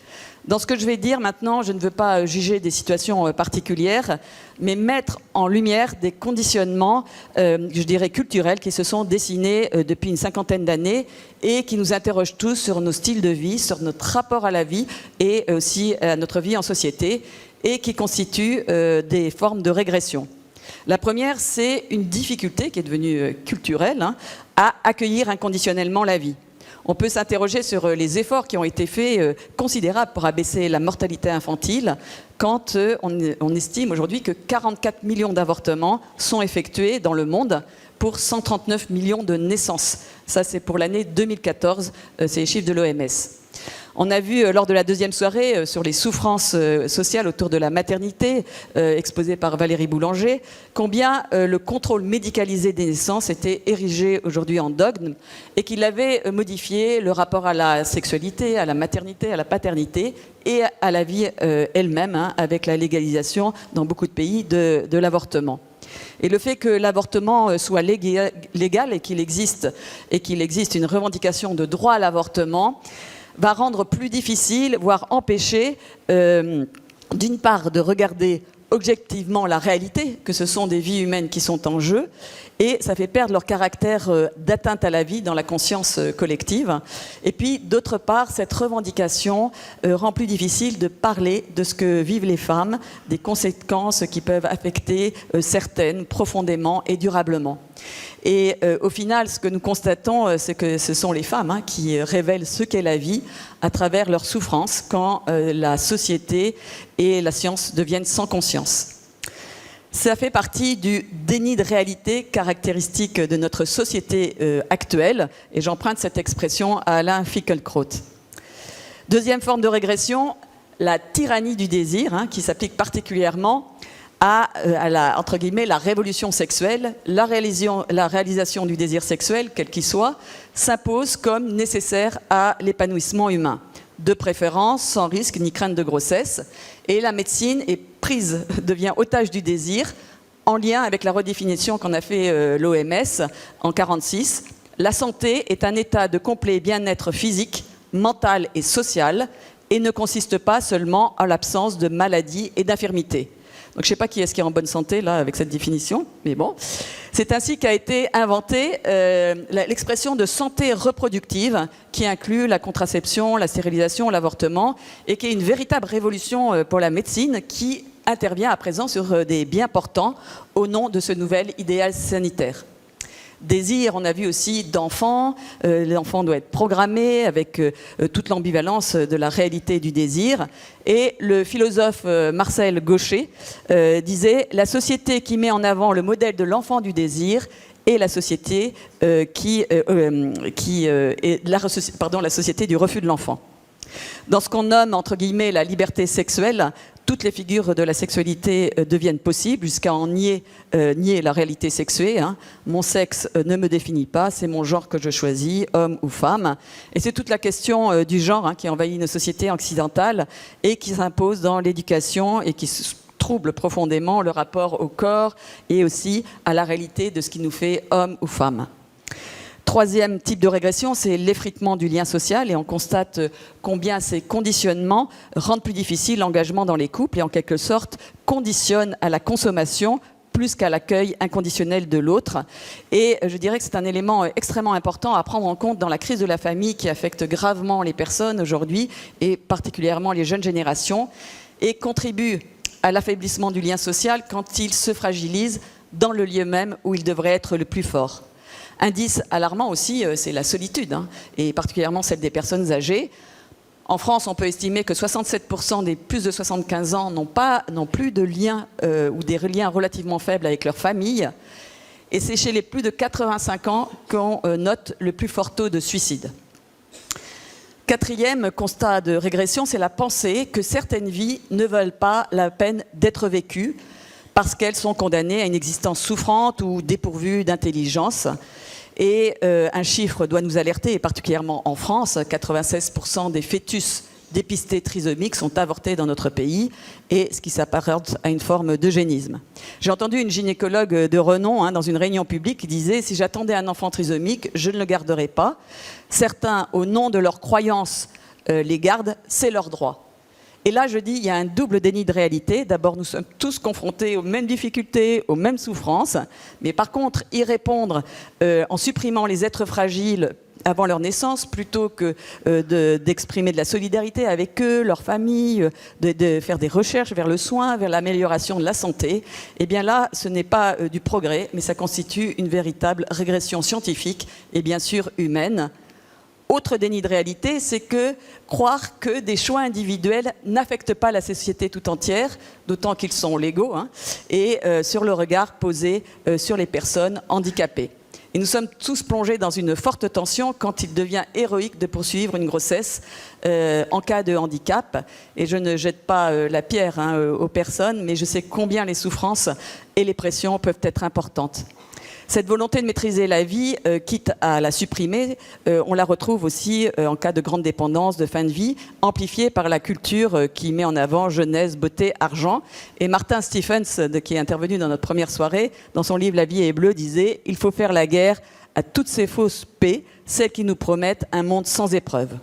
Dans ce que je vais dire maintenant, je ne veux pas juger des situations particulières, mais mettre en lumière des conditionnements, je dirais culturels, qui se sont dessinés depuis une cinquantaine d'années et qui nous interrogent tous sur nos styles de vie, sur notre rapport à la vie et aussi à notre vie en société, et qui constituent des formes de régression. La première, c'est une difficulté qui est devenue culturelle, à accueillir inconditionnellement la vie. On peut s'interroger sur les efforts qui ont été faits considérables pour abaisser la mortalité infantile quand on estime aujourd'hui que 44 millions d'avortements sont effectués dans le monde pour 139 millions de naissances. Ça, c'est pour l'année 2014, c'est les chiffres de l'OMS. On a vu lors de la deuxième soirée sur les souffrances sociales autour de la maternité, exposée par Valérie Boulanger, combien le contrôle médicalisé des naissances était érigé aujourd'hui en dogme et qu'il avait modifié le rapport à la sexualité, à la maternité, à la paternité et à la vie elle-même, avec la légalisation dans beaucoup de pays de l'avortement. Et le fait que l'avortement soit légal et qu'il existe une revendication de droit à l'avortement va rendre plus difficile, voire empêcher, d'une part, de regarder objectivement la réalité, que ce sont des vies humaines qui sont en jeu, et ça fait perdre leur caractère d'atteinte à la vie dans la conscience collective. Et puis, d'autre part, cette revendication rend plus difficile de parler de ce que vivent les femmes, des conséquences qui peuvent affecter certaines profondément et durablement. Et au final, ce que nous constatons, c'est que ce sont les femmes qui révèlent ce qu'est la vie à travers leur souffrance quand la société et la science deviennent sans conscience. Ça fait partie du déni de réalité caractéristique de notre société actuelle, et j'emprunte cette expression à Alain Finkielkraut. Deuxième forme de régression, la tyrannie du désir, qui s'applique particulièrement à la, entre guillemets, la révolution sexuelle. La réalisation du désir sexuel, quel qu'il soit, s'impose comme nécessaire à l'épanouissement humain, de préférence sans risque ni crainte de grossesse. Et la médecine devient otage du désir, en lien avec la redéfinition qu'en a fait l'OMS en 1946. La santé est un état de complet bien-être physique, mental et social, et ne consiste pas seulement en l'absence de maladie et d'infirmité. Donc, je ne sais pas qui est-ce qui est en bonne santé, là, avec cette définition, mais bon. C'est ainsi qu'a été inventée l'expression de santé reproductive, qui inclut la contraception, la stérilisation, l'avortement, et qui est une véritable révolution pour la médecine, qui intervient à présent sur des biens portants au nom de ce nouvel idéal sanitaire. Désir, on a vu aussi d'enfants. L'enfant doit être programmé avec toute l'ambivalence de la réalité du désir. Et le philosophe Marcel Gauchet disait « La société qui met en avant le modèle de l'enfant du désir est la société, la société du refus de l'enfant ». Dans ce qu'on nomme, entre guillemets, la liberté sexuelle, toutes les figures de la sexualité deviennent possibles, jusqu'à en nier la réalité sexuée. Mon sexe ne me définit pas, c'est mon genre que je choisis, homme ou femme. Et c'est toute la question du genre qui envahit nos sociétés occidentales et qui s'impose dans l'éducation et qui trouble profondément le rapport au corps et aussi à la réalité de ce qui nous fait homme ou femme. Troisième type de régression, c'est l'effritement du lien social, et on constate combien ces conditionnements rendent plus difficile l'engagement dans les couples et en quelque sorte conditionnent à la consommation plus qu'à l'accueil inconditionnel de l'autre. Et je dirais que c'est un élément extrêmement important à prendre en compte dans la crise de la famille qui affecte gravement les personnes aujourd'hui, et particulièrement les jeunes générations, et contribue à l'affaiblissement du lien social quand il se fragilise dans le lieu même où il devrait être le plus fort. Indice alarmant aussi, c'est la solitude, et particulièrement celle des personnes âgées. En France, on peut estimer que 67% des plus de 75 ans n'ont plus de liens ou des liens relativement faibles avec leur famille. Et c'est chez les plus de 85 ans qu'on note le plus fort taux de suicide. Quatrième constat de régression, c'est la pensée que certaines vies ne valent pas la peine d'être vécues parce qu'elles sont condamnées à une existence souffrante ou dépourvue d'intelligence. Et un chiffre doit nous alerter, et particulièrement en France, 96% des fœtus dépistés trisomiques sont avortés dans notre pays, et ce qui s'apparente à une forme d'eugénisme. J'ai entendu une gynécologue de renom dans une réunion publique qui disait « Si j'attendais un enfant trisomique, je ne le garderais pas. Certains, au nom de leur croyance, les gardent, c'est leur droit. » Et là, je dis, il y a un double déni de réalité. D'abord, nous sommes tous confrontés aux mêmes difficultés, aux mêmes souffrances. Mais par contre, y répondre en supprimant les êtres fragiles avant leur naissance, plutôt que d'exprimer de la solidarité avec eux, leur famille, de faire des recherches vers le soin, vers l'amélioration de la santé, eh bien là, ce n'est pas du progrès, mais ça constitue une véritable régression scientifique et bien sûr humaine. Autre déni de réalité, c'est que croire que des choix individuels n'affectent pas la société tout entière, d'autant qu'ils sont légaux, et sur le regard posé sur les personnes handicapées. Et nous sommes tous plongés dans une forte tension quand il devient héroïque de poursuivre une grossesse en cas de handicap. Et je ne jette pas la pierre aux personnes, mais je sais combien les souffrances et les pressions peuvent être importantes. Cette volonté de maîtriser la vie, quitte à la supprimer, on la retrouve aussi en cas de grande dépendance, de fin de vie, amplifiée par la culture qui met en avant jeunesse, beauté, argent. Et Martin Stephens, qui est intervenu dans notre première soirée, dans son livre « La vie est bleue », disait « Il faut faire la guerre à toutes ces fausses paix, celles qui nous promettent un monde sans épreuves ».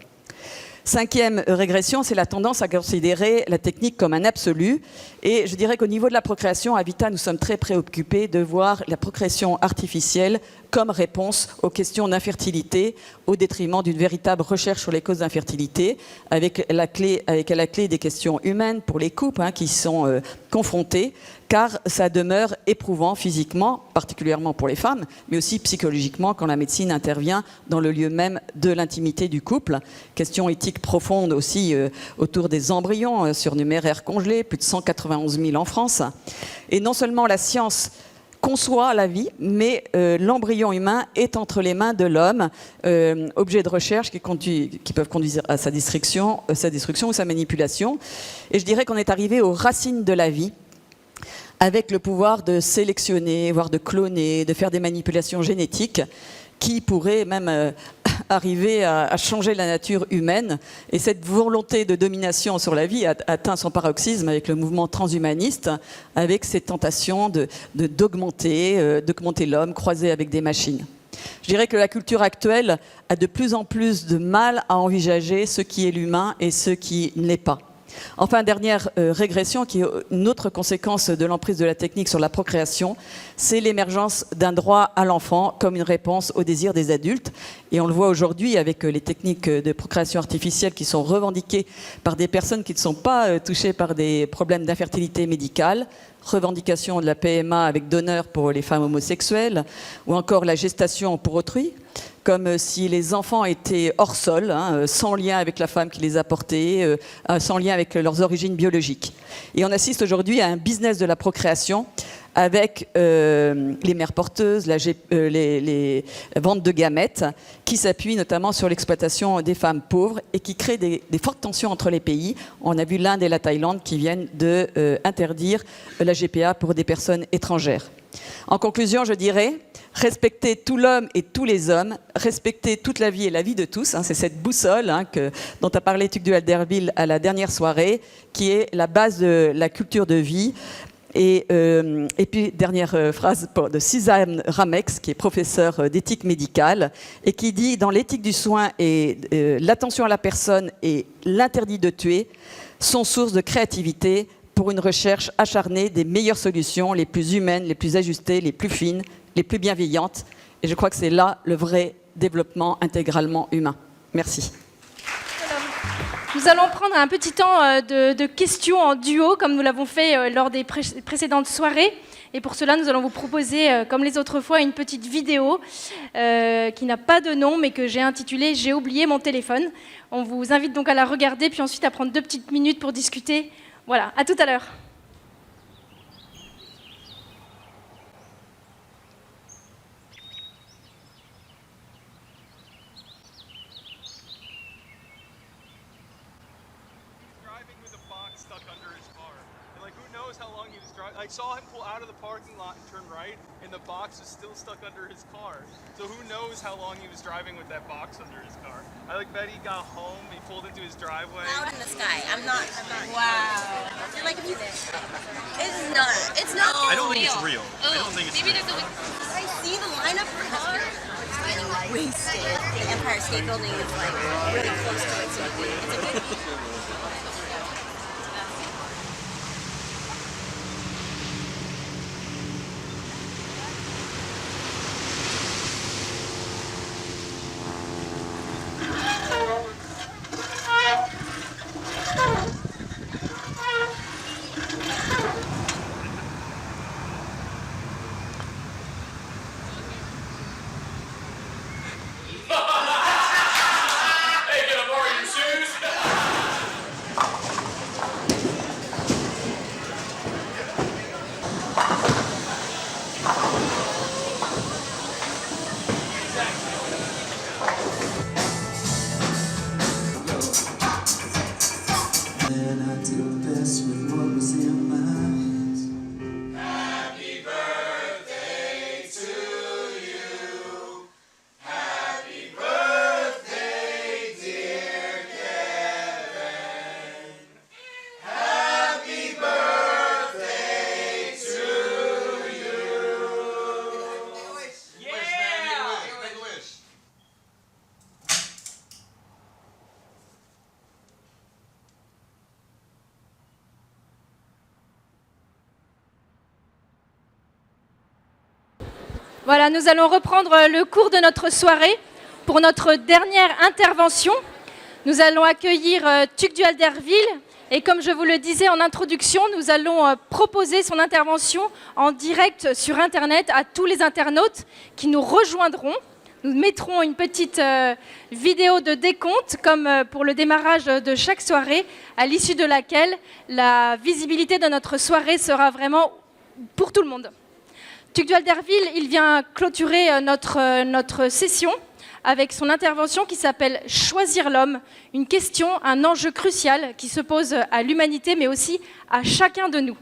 Cinquième régression, c'est la tendance à considérer la technique comme un absolu. Et je dirais qu'au niveau de la procréation, à Vita, nous sommes très préoccupés de voir la procréation artificielle comme réponse aux questions d'infertilité, au détriment d'une véritable recherche sur les causes d'infertilité, avec à la clé des questions humaines pour les couples qui sont confrontés, car ça demeure éprouvant physiquement, particulièrement pour les femmes, mais aussi psychologiquement quand la médecine intervient dans le lieu même de l'intimité du couple. Question éthique profonde aussi autour des embryons surnuméraires congelés, plus de 191 000 en France. Et non seulement la science conçoit la vie, mais l'embryon humain est entre les mains de l'homme, objet de recherche qui peuvent conduire à sa destruction ou sa manipulation. Et je dirais qu'on est arrivé aux racines de la vie, avec le pouvoir de sélectionner, voire de cloner, de faire des manipulations génétiques qui pourraient même arriver à changer la nature humaine. Et cette volonté de domination sur la vie a atteint son paroxysme avec le mouvement transhumaniste, avec ces tentations d'augmenter l'homme croisé avec des machines. Je dirais que la culture actuelle a de plus en plus de mal à envisager ce qui est l'humain et ce qui ne l'est pas. Enfin, dernière régression, qui est une autre conséquence de l'emprise de la technique sur la procréation, c'est l'émergence d'un droit à l'enfant comme une réponse aux désirs des adultes. Et on le voit aujourd'hui avec les techniques de procréation artificielle qui sont revendiquées par des personnes qui ne sont pas touchées par des problèmes d'infertilité médicale, revendication de la PMA avec donneur pour les femmes homosexuelles, ou encore la gestation pour autrui, comme si les enfants étaient hors sol, sans lien avec la femme qui les a portés, sans lien avec leurs origines biologiques. Et on assiste aujourd'hui à un business de la procréation avec les mères porteuses, les ventes de gamètes, qui s'appuient notamment sur l'exploitation des femmes pauvres et qui créent des fortes tensions entre les pays. On a vu l'Inde et la Thaïlande qui viennent d'interdire la GPA pour des personnes étrangères. En conclusion, je dirais, respecter tout l'homme et tous les hommes, respecter toute la vie et la vie de tous, c'est cette boussole dont a parlé Tugdual Derville à la dernière soirée, qui est la base de la culture de vie. Et puis, dernière phrase de Suzanne Ramex, qui est professeure d'éthique médicale, et qui dit « Dans l'éthique du soin, et l'attention à la personne et l'interdit de tuer sont source de créativité pour une recherche acharnée des meilleures solutions, les plus humaines, les plus ajustées, les plus fines, les plus bienveillantes. » Et je crois que c'est là le vrai développement intégralement humain. Merci. Nous allons prendre un petit temps de questions en duo, comme nous l'avons fait lors des précédentes soirées. Et pour cela, nous allons vous proposer, comme les autres fois, une petite vidéo qui n'a pas de nom, mais que j'ai intitulée « J'ai oublié mon téléphone ». On vous invite donc à la regarder, puis ensuite à prendre 2 petites minutes pour discuter. Voilà, à tout à l'heure. I saw him pull out of the parking lot and turn right, and the box was still stuck under his car. So who knows how long he was driving with that box under his car? I bet he got home, he pulled into his driveway. Out in the sky. I'm not. Wow. You're like, it's not. I don't think it's real. I don't think it's Maybe real. I see the lineup for car. It's getting wasted. The Empire State Building is really close to it, so it's a good. Voilà, nous allons reprendre le cours de notre soirée. Pour notre dernière intervention, nous allons accueillir Tugdual Derville. Et comme je vous le disais en introduction, nous allons proposer son intervention en direct sur Internet à tous les internautes qui nous rejoindront. Nous mettrons une petite vidéo de décompte, comme pour le démarrage de chaque soirée, à l'issue de laquelle la visibilité de notre soirée sera vraiment pour tout le monde. Tugdual Derville, il vient clôturer notre session avec son intervention qui s'appelle « Choisir l'homme », une question, un enjeu crucial qui se pose à l'humanité, mais aussi à chacun de nous.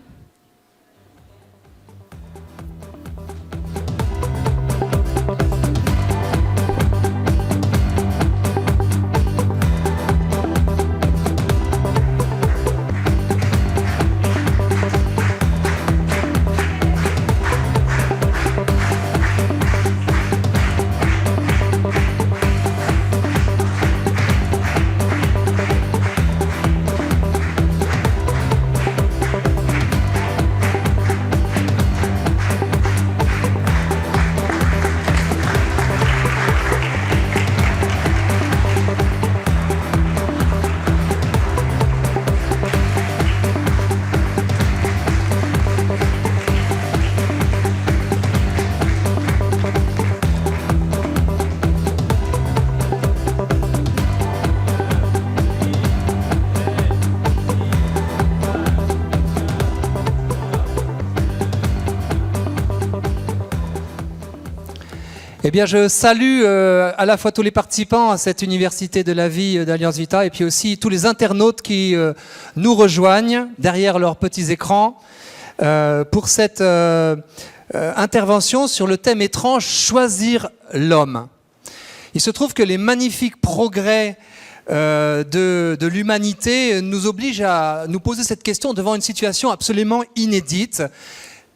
Eh bien, je salue à la fois tous les participants à cette université de la vie d'Alliance Vita et puis aussi tous les internautes qui nous rejoignent derrière leurs petits écrans pour cette intervention sur le thème étrange « Choisir l'homme ». Il se trouve que les magnifiques progrès de l'humanité nous obligent à nous poser cette question devant une situation absolument inédite.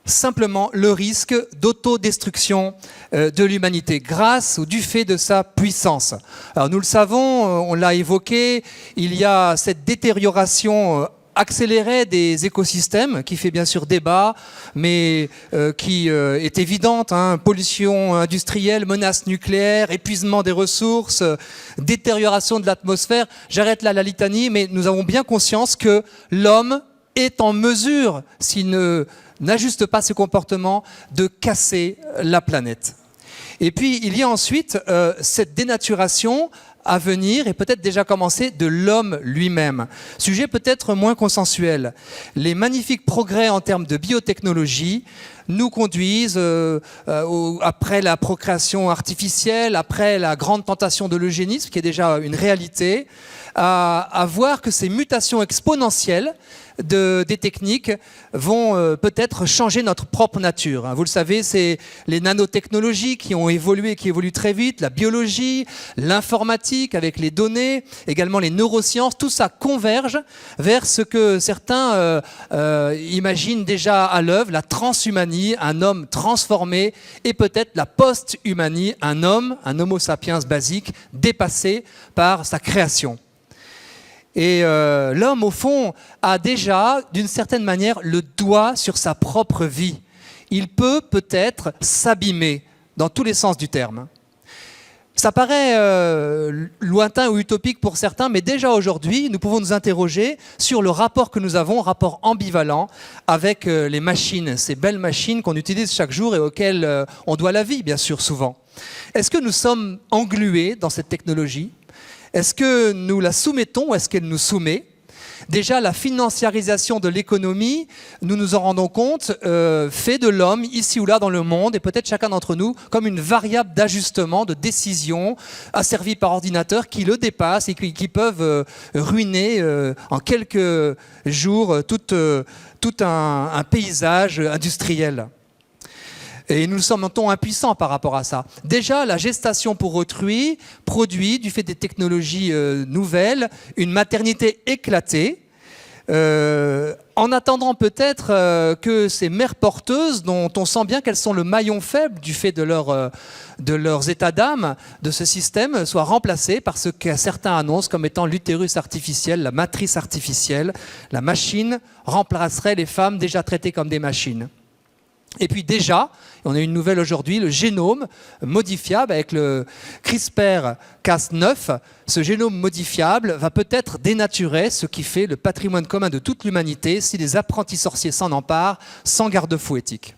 Simplement le risque d'autodestruction de l'humanité grâce ou du fait de sa puissance. Alors nous le savons, on l'a évoqué, il y a cette détérioration accélérée des écosystèmes qui fait bien sûr débat, mais qui est évidente, hein, pollution industrielle, menaces nucléaires, épuisement des ressources, détérioration de l'atmosphère. J'arrête là la litanie, mais nous avons bien conscience que l'homme est en mesure, s'il n'ajuste pas ses comportements, de casser la planète. Et puis, il y a ensuite cette dénaturation à venir et peut-être déjà commencé de l'homme lui-même. Sujet peut-être moins consensuel. Les magnifiques progrès en termes de biotechnologie nous conduisent, après la procréation artificielle, après la grande tentation de l'eugénisme, qui est déjà une réalité, à voir que ces mutations exponentielles des techniques vont peut-être changer notre propre nature. Vous le savez, c'est les nanotechnologies qui ont évolué, qui évoluent très vite, la biologie, l'informatique avec les données, également les neurosciences, tout ça converge vers ce que certains imaginent déjà à l'œuvre, la transhumanie, un homme transformé, et peut-être la post-humanie, un homo sapiens basique, dépassé par sa création. Et l'homme, au fond, a déjà, d'une certaine manière, le doigt sur sa propre vie. Il peut peut-être s'abîmer, dans tous les sens du terme. Ça paraît lointain ou utopique pour certains, mais déjà aujourd'hui, nous pouvons nous interroger sur le rapport que nous avons, rapport ambivalent, avec les machines, ces belles machines qu'on utilise chaque jour et auxquelles on doit la vie, bien sûr, souvent. Est-ce que nous sommes englués dans cette technologie ? Est-ce que nous la soumettons ou est-ce qu'elle nous soumet ? Déjà, la financiarisation de l'économie, nous nous en rendons compte, fait de l'homme, ici ou là dans le monde, et peut-être chacun d'entre nous, comme une variable d'ajustement, de décision, asservie par ordinateur, qui le dépasse et qui peuvent ruiner en quelques jours tout un paysage industriel. Et nous nous sentons impuissants par rapport à ça. Déjà, la gestation pour autrui produit, du fait des technologies nouvelles, une maternité éclatée, en attendant peut-être que ces mères porteuses, dont on sent bien qu'elles sont le maillon faible du fait de leurs états d'âme, de ce système, soient remplacées par ce que certains annoncent comme étant l'utérus artificiel, la matrice artificielle. La machine remplacerait les femmes déjà traitées comme des machines. Et puis déjà, on a une nouvelle aujourd'hui, le génome modifiable avec le CRISPR-Cas9. Ce génome modifiable va peut-être dénaturer ce qui fait le patrimoine commun de toute l'humanité si les apprentis sorciers s'en emparent sans garde-fou éthique.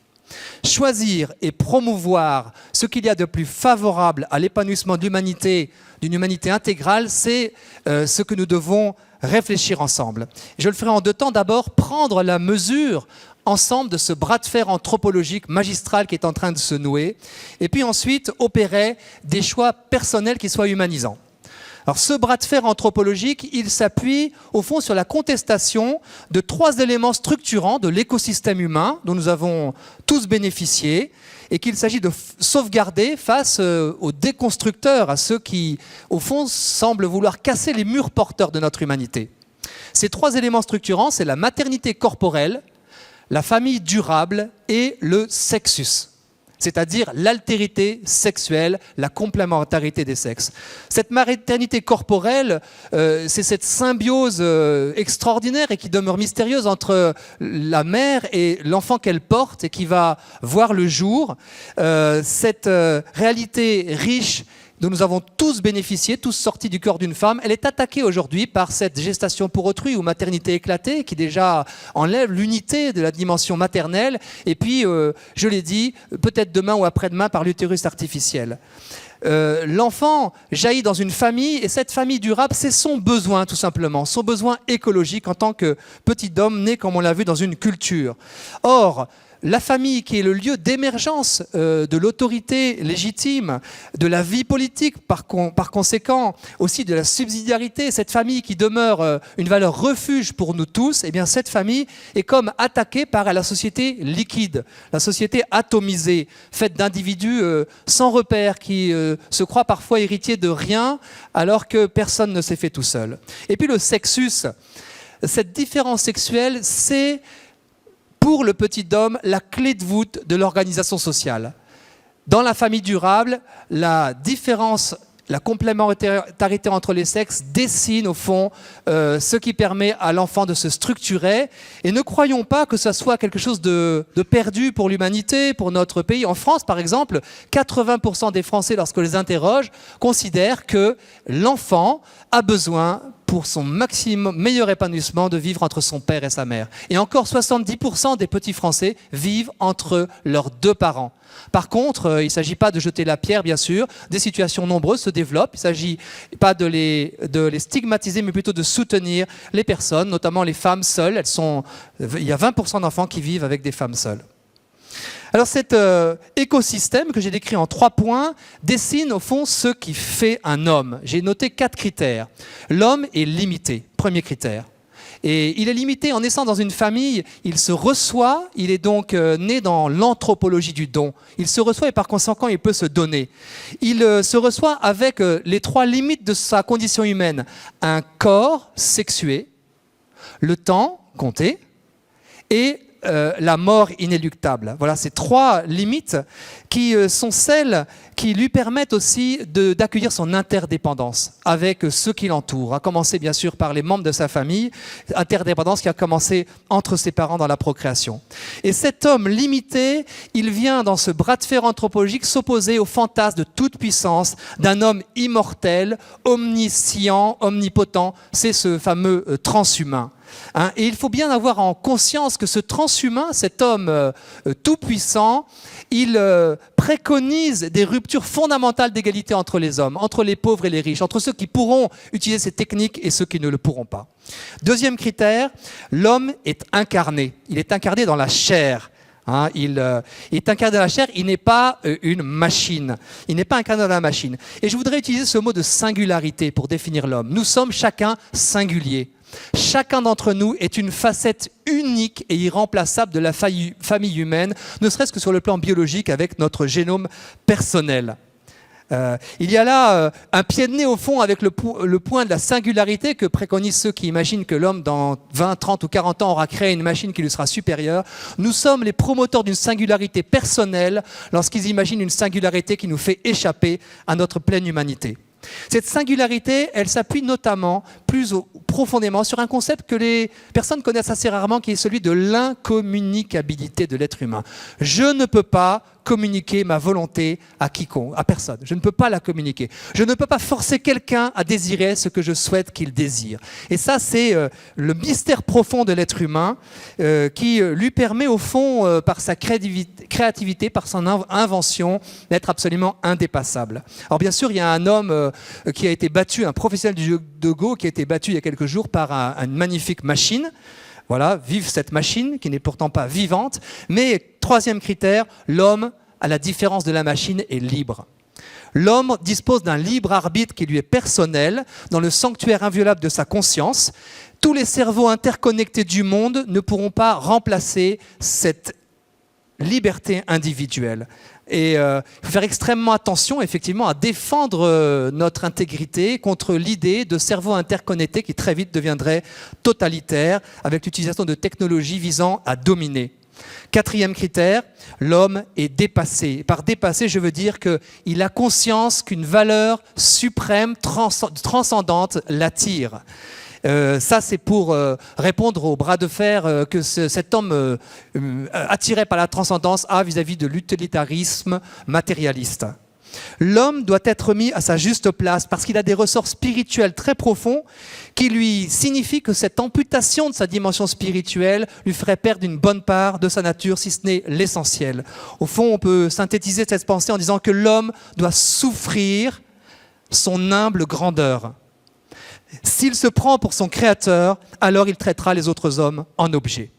Choisir et promouvoir ce qu'il y a de plus favorable à l'épanouissement de l'humanité, d'une humanité intégrale, c'est ce que nous devons réfléchir ensemble. Je le ferai en deux temps. D'abord, prendre la mesure ensemble de ce bras de fer anthropologique magistral qui est en train de se nouer, et puis ensuite opérer des choix personnels qui soient humanisants. Alors ce bras de fer anthropologique, il s'appuie au fond sur la contestation de 3 éléments structurants de l'écosystème humain dont nous avons tous bénéficié et qu'il s'agit de sauvegarder face aux déconstructeurs, à ceux qui, au fond, semblent vouloir casser les murs porteurs de notre humanité. Ces 3 éléments structurants, c'est la maternité corporelle, la famille durable et le sexus, c'est-à-dire l'altérité sexuelle, la complémentarité des sexes. Cette maternité corporelle, c'est cette symbiose extraordinaire et qui demeure mystérieuse entre la mère et l'enfant qu'elle porte et qui va voir le jour. Cette réalité riche dont nous avons tous bénéficié, tous sortis du corps d'une femme, elle est attaquée aujourd'hui par cette gestation pour autrui ou maternité éclatée qui déjà enlève l'unité de la dimension maternelle et puis, je l'ai dit, peut-être demain ou après-demain par l'utérus artificiel. L'enfant jaillit dans une famille et cette famille durable, c'est son besoin tout simplement, son besoin écologique en tant que petit homme né, comme on l'a vu, dans une culture. Or, la famille qui est le lieu d'émergence de l'autorité légitime, de la vie politique par conséquent, aussi de la subsidiarité, cette famille qui demeure une valeur refuge pour nous tous, eh bien cette famille est comme attaquée par la société liquide, la société atomisée, faite d'individus sans repères qui se croient parfois héritiers de rien alors que personne ne s'est fait tout seul. Et puis le sexus, cette différence sexuelle, c'est pour le petit homme, la clé de voûte de l'organisation sociale. Dans la famille durable, la différence, la complémentarité entre les sexes dessine au fond ce qui permet à l'enfant de se structurer. Et ne croyons pas que ce soit quelque chose de perdu pour l'humanité, pour notre pays. En France, par exemple, 80% des Français, lorsqu'on les interroge, considèrent que l'enfant a besoin, pour son meilleur épanouissement, de vivre entre son père et sa mère. Et encore 70% des petits Français vivent entre leurs 2 parents. Par contre, il ne s'agit pas de jeter la pierre, bien sûr. Des situations nombreuses se développent. Il ne s'agit pas de les stigmatiser, mais plutôt de soutenir les personnes, notamment les femmes seules. Il y a 20% d'enfants qui vivent avec des femmes seules. Alors cet écosystème que j'ai décrit en 3 points dessine au fond ce qui fait un homme. J'ai noté 4 critères. L'homme est limité, premier critère. Et il est limité en naissant dans une famille, il se reçoit, il est donc né dans l'anthropologie du don. Il se reçoit et par conséquent il peut se donner. Il se reçoit avec les 3 limites de sa condition humaine. Un corps sexué, le temps compté et la mort inéluctable. Voilà ces 3 limites qui sont celles qui lui permettent aussi d'accueillir son interdépendance avec ceux qui l'entourent, à commencer bien sûr par les membres de sa famille, interdépendance qui a commencé entre ses parents dans la procréation. Et cet homme limité, il vient dans ce bras de fer anthropologique s'opposer au fantasme de toute puissance d'un homme immortel, omniscient, omnipotent, c'est ce fameux transhumain. Et il faut bien avoir en conscience que ce transhumain, cet homme tout-puissant, il préconise des ruptures fondamentales d'égalité entre les hommes, entre les pauvres et les riches, entre ceux qui pourront utiliser ces techniques et ceux qui ne le pourront pas. Deuxième critère, l'homme est incarné. Il est incarné dans la chair. Il est incarné dans la chair, il n'est pas une machine. Il n'est pas incarné dans la machine. Et je voudrais utiliser ce mot de singularité pour définir l'homme. Nous sommes chacun singuliers. Chacun d'entre nous est une facette unique et irremplaçable de la famille humaine, ne serait-ce que sur le plan biologique avec notre génome personnel. Il y a là un pied de nez au fond avec le point de la singularité que préconisent ceux qui imaginent que l'homme dans 20, 30 ou 40 ans aura créé une machine qui lui sera supérieure. Nous sommes les promoteurs d'une singularité personnelle lorsqu'ils imaginent une singularité qui nous fait échapper à notre pleine humanité. Cette singularité, elle s'appuie notamment profondément sur un concept que les personnes connaissent assez rarement, qui est celui de l'incommunicabilité de l'être humain. Je ne peux pas communiquer ma volonté à quiconque, à personne. Je ne peux pas la communiquer. Je ne peux pas forcer quelqu'un à désirer ce que je souhaite qu'il désire. Et ça, c'est le mystère profond de l'être humain qui lui permet, au fond, par sa créativité, par son invention, d'être absolument indépassable. Alors bien sûr, il y a un homme qui a été battu, un professionnel du jeu de Go, qui a été battu il y a quelques jours par une magnifique machine. Voilà, vive cette machine qui n'est pourtant pas vivante. Mais troisième critère, l'homme, à la différence de la machine, est libre. L'homme dispose d'un libre arbitre qui lui est personnel, dans le sanctuaire inviolable de sa conscience. Tous les cerveaux interconnectés du monde ne pourront pas remplacer cette liberté individuelle. Et il faut faire extrêmement attention, effectivement, à défendre notre intégrité contre l'idée de cerveau interconnecté qui très vite deviendrait totalitaire avec l'utilisation de technologies visant à dominer. Quatrième critère, l'homme est dépassé. Par dépassé, je veux dire qu'il a conscience qu'une valeur suprême, transcendante, l'attire. Ça, c'est pour répondre au bras de fer que cet homme attiré par la transcendance a vis-à-vis de l'utilitarisme matérialiste. L'homme doit être mis à sa juste place parce qu'il a des ressorts spirituels très profonds qui lui signifient que cette amputation de sa dimension spirituelle lui ferait perdre une bonne part de sa nature, si ce n'est l'essentiel. Au fond, on peut synthétiser cette pensée en disant que l'homme doit souffrir son humble grandeur. S'il se prend pour son créateur, alors il traitera les autres hommes en objets.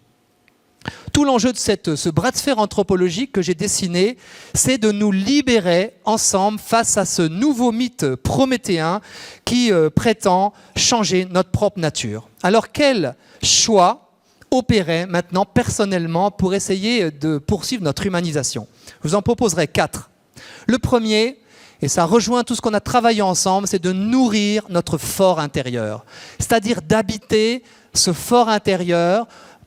Tout l'enjeu de ce bras de fer anthropologique que j'ai dessiné, c'est de nous libérer ensemble face à ce nouveau mythe prométhéen qui prétend changer notre propre nature. Alors quel choix opérer maintenant personnellement pour essayer de poursuivre notre humanisation? Je vous en proposerai 4. Le premier, et ça rejoint tout ce qu'on a travaillé ensemble, c'est de nourrir notre fort intérieur. C'est-à-dire d'habiter ce fort intérieur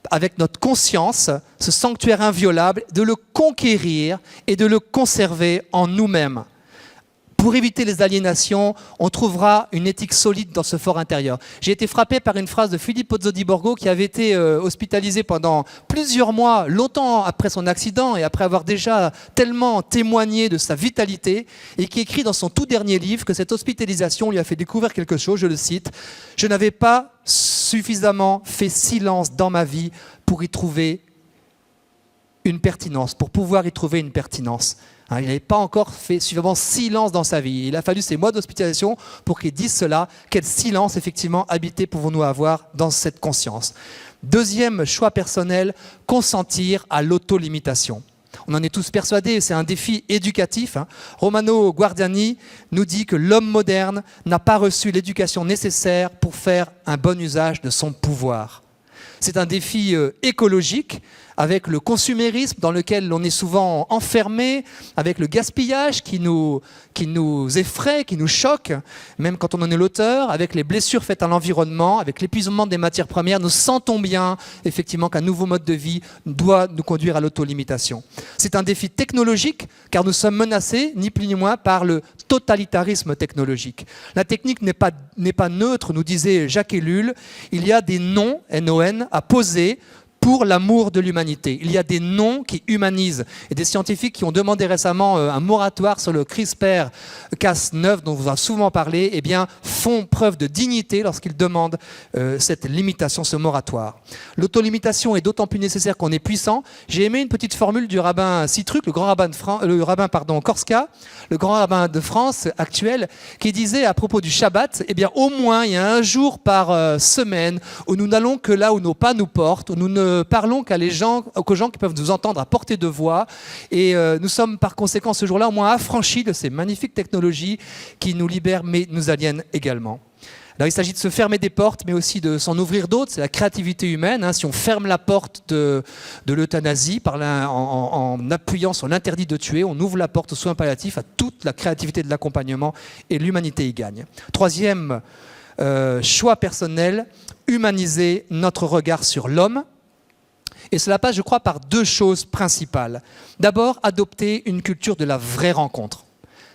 avec notre conscience, ce sanctuaire inviolable, de le conquérir et de le conserver en nous-mêmes. Pour éviter les aliénations, on trouvera une éthique solide dans ce fort intérieur. J'ai été frappé par une phrase de Filippo Zodi Borgo qui avait été hospitalisé pendant plusieurs mois, longtemps après son accident et après avoir déjà tellement témoigné de sa vitalité, et qui écrit dans son tout dernier livre que cette hospitalisation lui a fait découvrir quelque chose, je le cite, « Je n'avais pas suffisamment fait silence dans ma vie pour y trouver une pertinence, pour pouvoir y trouver une pertinence. » Il n'avait pas encore fait suffisamment silence dans sa vie. Il a fallu ces mois d'hospitalisation pour qu'il dise cela. Quel silence, effectivement, habité pouvons-nous avoir dans cette conscience? Deuxième choix personnel, consentir à l'autolimitation. On en est tous persuadés, c'est un défi éducatif. Romano Guardiani nous dit que l'homme moderne n'a pas reçu l'éducation nécessaire pour faire un bon usage de son pouvoir. C'est un défi écologique, avec le consumérisme dans lequel on est souvent enfermé, avec le gaspillage qui nous effraie, qui nous choque, même quand on en est l'auteur, avec les blessures faites à l'environnement, avec l'épuisement des matières premières, nous sentons bien effectivement qu'un nouveau mode de vie doit nous conduire à l'autolimitation. C'est un défi technologique, car nous sommes menacés, ni plus ni moins, par le totalitarisme technologique. La technique n'est pas neutre, nous disait Jacques Ellul, il y a des noms, N-O-N, à poser pour l'amour de l'humanité. Il y a des noms qui humanisent. Et des scientifiques qui ont demandé récemment un moratoire sur le CRISPR-Cas9, dont on vous a souvent parlé, eh bien, font preuve de dignité lorsqu'ils demandent cette limitation, ce moratoire. L'autolimitation est d'autant plus nécessaire qu'on est puissant. J'ai aimé une petite formule du rabbin Citruc, le rabbin Korska, le grand rabbin de France actuel, qui disait à propos du Shabbat, eh bien, au moins, il y a un jour par semaine où nous n'allons que là où nos pas nous portent, où nous ne parlons qu'aux gens qui peuvent nous entendre à portée de voix, et nous sommes par conséquent ce jour-là au moins affranchis de ces magnifiques technologies qui nous libèrent mais nous aliènent également. Alors il s'agit de se fermer des portes mais aussi de s'en ouvrir d'autres, c'est la créativité humaine. Si on ferme la porte de l'euthanasie en appuyant sur l'interdit de tuer, on ouvre la porte aux soins palliatifs, à toute la créativité de l'accompagnement, et l'humanité y gagne. Troisième choix personnel, humaniser notre regard sur l'homme. Et cela passe, je crois, par deux choses principales. D'abord, adopter une culture de la vraie rencontre.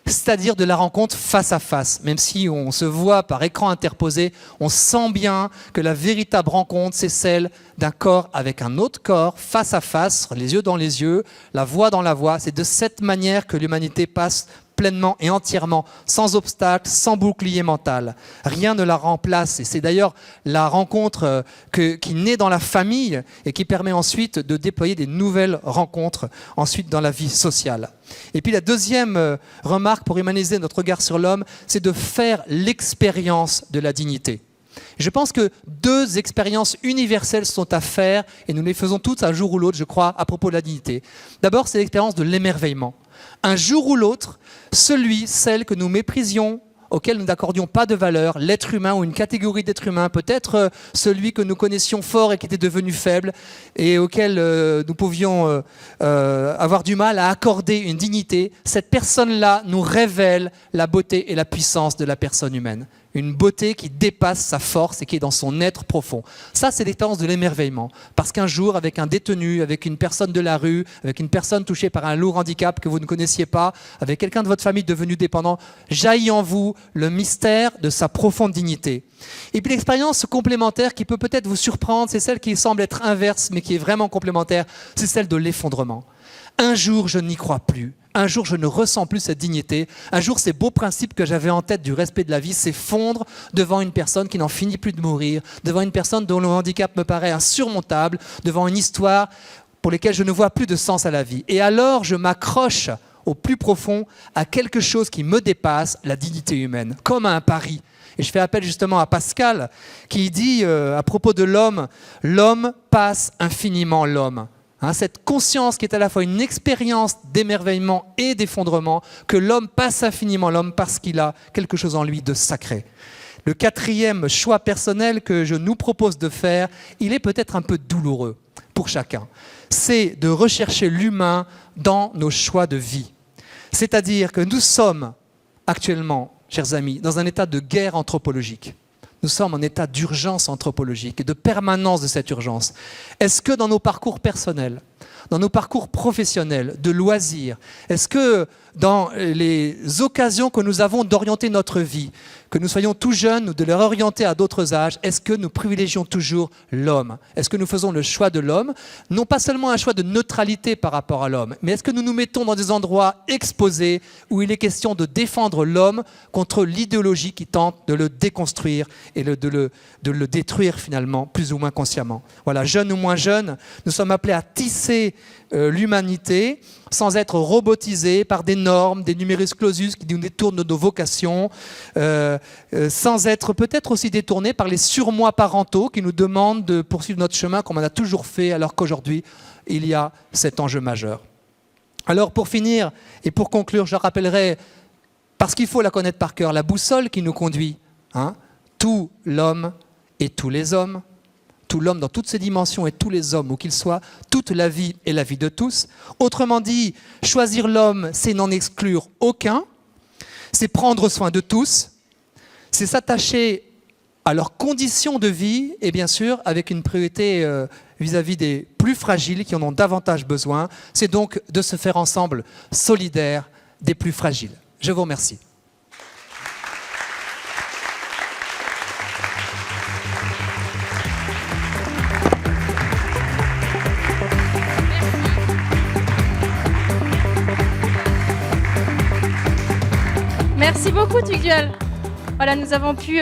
c'est-à-dire de la rencontre face à face. Même si on se voit par écran interposé, on sent bien que la véritable rencontre, c'est celle d'un corps avec un autre corps, face à face, les yeux dans les yeux, la voix dans la voix. C'est de cette manière que l'humanité passe pleinement et entièrement, sans obstacle, sans bouclier mental. Rien ne la remplace. Et c'est d'ailleurs la rencontre qui naît dans la famille et qui permet ensuite de déployer des nouvelles rencontres ensuite dans la vie sociale. Et puis la deuxième remarque pour humaniser notre regard sur l'homme, c'est de faire l'expérience de la dignité. Je pense que 2 expériences universelles sont à faire, et nous les faisons toutes un jour ou l'autre, je crois, à propos de la dignité. D'abord, c'est l'expérience de l'émerveillement. Un jour ou l'autre, celle que nous méprisions, auquel nous n'accordions pas de valeur, l'être humain ou une catégorie d'êtres humains, peut-être celui que nous connaissions fort et qui était devenu faible, et auquel nous pouvions avoir du mal à accorder une dignité, cette personne-là nous révèle la beauté et la puissance de la personne humaine. Une beauté qui dépasse sa force et qui est dans son être profond. Ça, c'est l'expérience de l'émerveillement. Parce qu'un jour, avec un détenu, avec une personne de la rue, avec une personne touchée par un lourd handicap que vous ne connaissiez pas, avec quelqu'un de votre famille devenu dépendant, jaillit en vous le mystère de sa profonde dignité. Et puis l'expérience complémentaire qui peut peut-être vous surprendre, c'est celle qui semble être inverse, mais qui est vraiment complémentaire, c'est celle de l'effondrement. Un jour, je n'y crois plus. Un jour, je ne ressens plus cette dignité. Un jour, ces beaux principes que j'avais en tête du respect de la vie s'effondrent devant une personne qui n'en finit plus de mourir, devant une personne dont le handicap me paraît insurmontable, devant une histoire pour laquelle je ne vois plus de sens à la vie. Et alors, je m'accroche au plus profond à quelque chose qui me dépasse, la dignité humaine, comme à un pari. Et je fais appel justement à Pascal, qui dit à propos de l'homme, « L'homme passe infiniment l'homme ». Cette conscience qui est à la fois une expérience d'émerveillement et d'effondrement, que l'homme passe infiniment l'homme parce qu'il a quelque chose en lui de sacré. Le 4e choix personnel que je nous propose de faire, il est peut-être un peu douloureux pour chacun. C'est de rechercher l'humain dans nos choix de vie. C'est-à-dire que nous sommes actuellement, chers amis, dans un état de guerre anthropologique. Nous sommes en état d'urgence anthropologique et de permanence de cette urgence. Est-ce que dans nos parcours personnels, dans nos parcours professionnels, de loisirs, est-ce que dans les occasions que nous avons d'orienter notre vie, que nous soyons tout jeunes ou de les orienter à d'autres âges, est-ce que nous privilégions toujours l'homme? Est-ce que nous faisons le choix de l'homme? Non pas seulement un choix de neutralité par rapport à l'homme, mais est-ce que nous nous mettons dans des endroits exposés où il est question de défendre l'homme contre l'idéologie qui tente de le déconstruire et de le détruire finalement, plus ou moins consciemment? Voilà, jeunes ou moins jeunes, nous sommes appelés à tisser l'humanité sans être robotisés par des normes, des numerus clausus qui nous détournent de nos vocations, sans être peut-être aussi détournés par les surmoi parentaux qui nous demandent de poursuivre notre chemin comme on a toujours fait, alors qu'aujourd'hui, il y a cet enjeu majeur. Alors pour finir et pour conclure, je rappellerai, parce qu'il faut la connaître par cœur, la boussole qui nous conduit, tout l'homme et tous les hommes, tout l'homme dans toutes ses dimensions et tous les hommes où qu'ils soient, toute la vie est la vie de tous. Autrement dit, choisir l'homme, c'est n'en exclure aucun, c'est prendre soin de tous, c'est s'attacher à leurs conditions de vie et bien sûr avec une priorité vis-à-vis des plus fragiles qui en ont davantage besoin. C'est donc de se faire ensemble solidaires des plus fragiles. Je vous remercie. Merci beaucoup, Tugdual. Voilà, nous avons pu,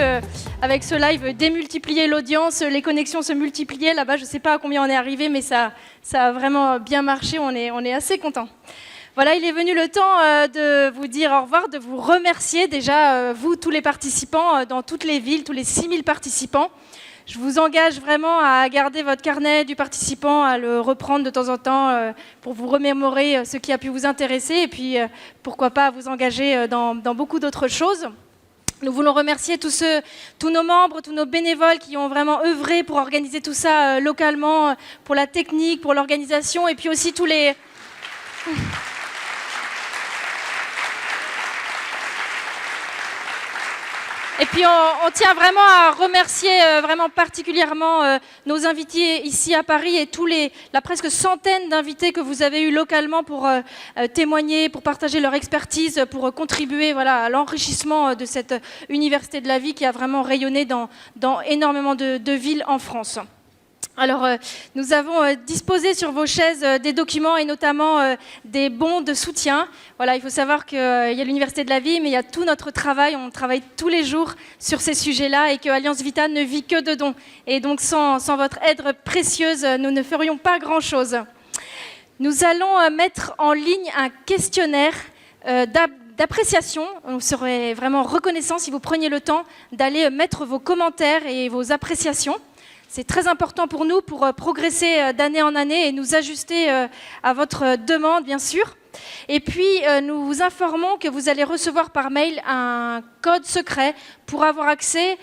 avec ce live, démultiplier l'audience, les connexions se multipliaient. Là-bas, je ne sais pas à combien on est arrivé, mais ça a vraiment bien marché, on est assez contents. Voilà, il est venu le temps de vous dire au revoir, de vous remercier déjà, vous, tous les participants, dans toutes les villes, tous les 6000 participants. Je vous engage vraiment à garder votre carnet du participant, à le reprendre de temps en temps pour vous remémorer ce qui a pu vous intéresser et puis pourquoi pas vous engager dans beaucoup d'autres choses. Nous voulons remercier tous nos membres, tous nos bénévoles qui ont vraiment œuvré pour organiser tout ça localement, pour la technique, pour l'organisation et puis aussi tous les... Et puis on tient vraiment à remercier vraiment particulièrement nos invités ici à Paris et la presque centaine d'invités que vous avez eus localement pour témoigner, pour partager leur expertise, pour contribuer à l'enrichissement de cette université de la vie qui a vraiment rayonné dans énormément de villes en France. Alors, nous avons disposé sur vos chaises des documents et notamment des bons de soutien. Voilà, il faut savoir qu'il y a l'Université de la vie, mais il y a tout notre travail. On travaille tous les jours sur ces sujets-là et que Alliance Vita ne vit que de dons. Et donc, sans votre aide précieuse, nous ne ferions pas grand-chose. Nous allons mettre en ligne un questionnaire d'appréciation. On serait vraiment reconnaissant si vous preniez le temps d'aller mettre vos commentaires et vos appréciations. C'est très important pour nous pour progresser d'année en année et nous ajuster à votre demande, bien sûr. Et puis, nous vous informons que vous allez recevoir par mail un code secret pour avoir accès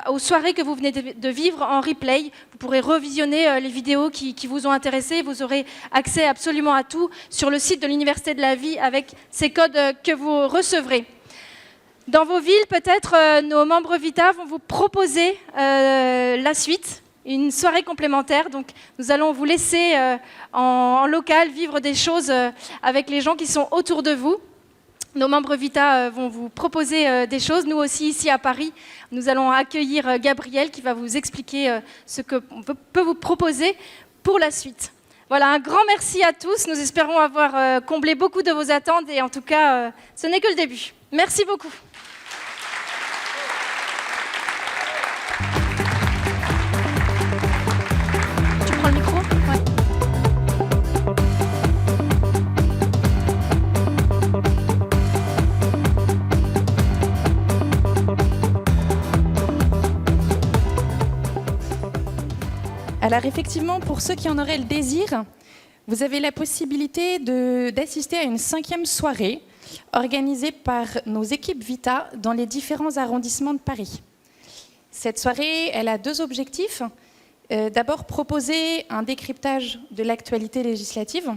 aux soirées que vous venez de vivre en replay. Vous pourrez revisionner les vidéos qui vous ont intéressé. Vous aurez accès absolument à tout sur le site de l'Université de la vie avec ces codes que vous recevrez. Dans vos villes, peut-être, nos membres Vita vont vous proposer la suite, une soirée complémentaire. Donc, nous allons vous laisser en local vivre des choses avec les gens qui sont autour de vous. Nos membres Vita vont vous proposer des choses. Nous aussi, ici à Paris, nous allons accueillir Gabriel qui va vous expliquer ce qu'on peut vous proposer pour la suite. Voilà, un grand merci à tous. Nous espérons avoir comblé beaucoup de vos attentes et en tout cas, ce n'est que le début. Merci beaucoup. Tu prends le micro ? Ouais. Alors effectivement, pour ceux qui en auraient le désir, vous avez la possibilité d'assister à une 5e soirée organisée par nos équipes Vita dans les différents arrondissements de Paris. Cette soirée, elle a 2 objectifs. D'abord, proposer un décryptage de l'actualité législative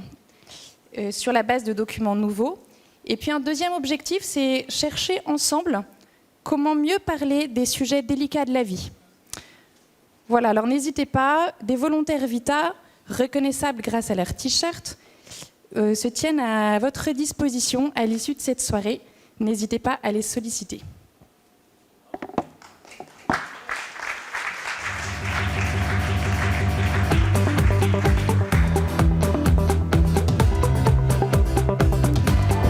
sur la base de documents nouveaux. Et puis un deuxième objectif, c'est chercher ensemble comment mieux parler des sujets délicats de la vie. Voilà, alors n'hésitez pas, des volontaires Vita, reconnaissables grâce à leur t-shirt, se tiennent à votre disposition à l'issue de cette soirée. N'hésitez pas à les solliciter.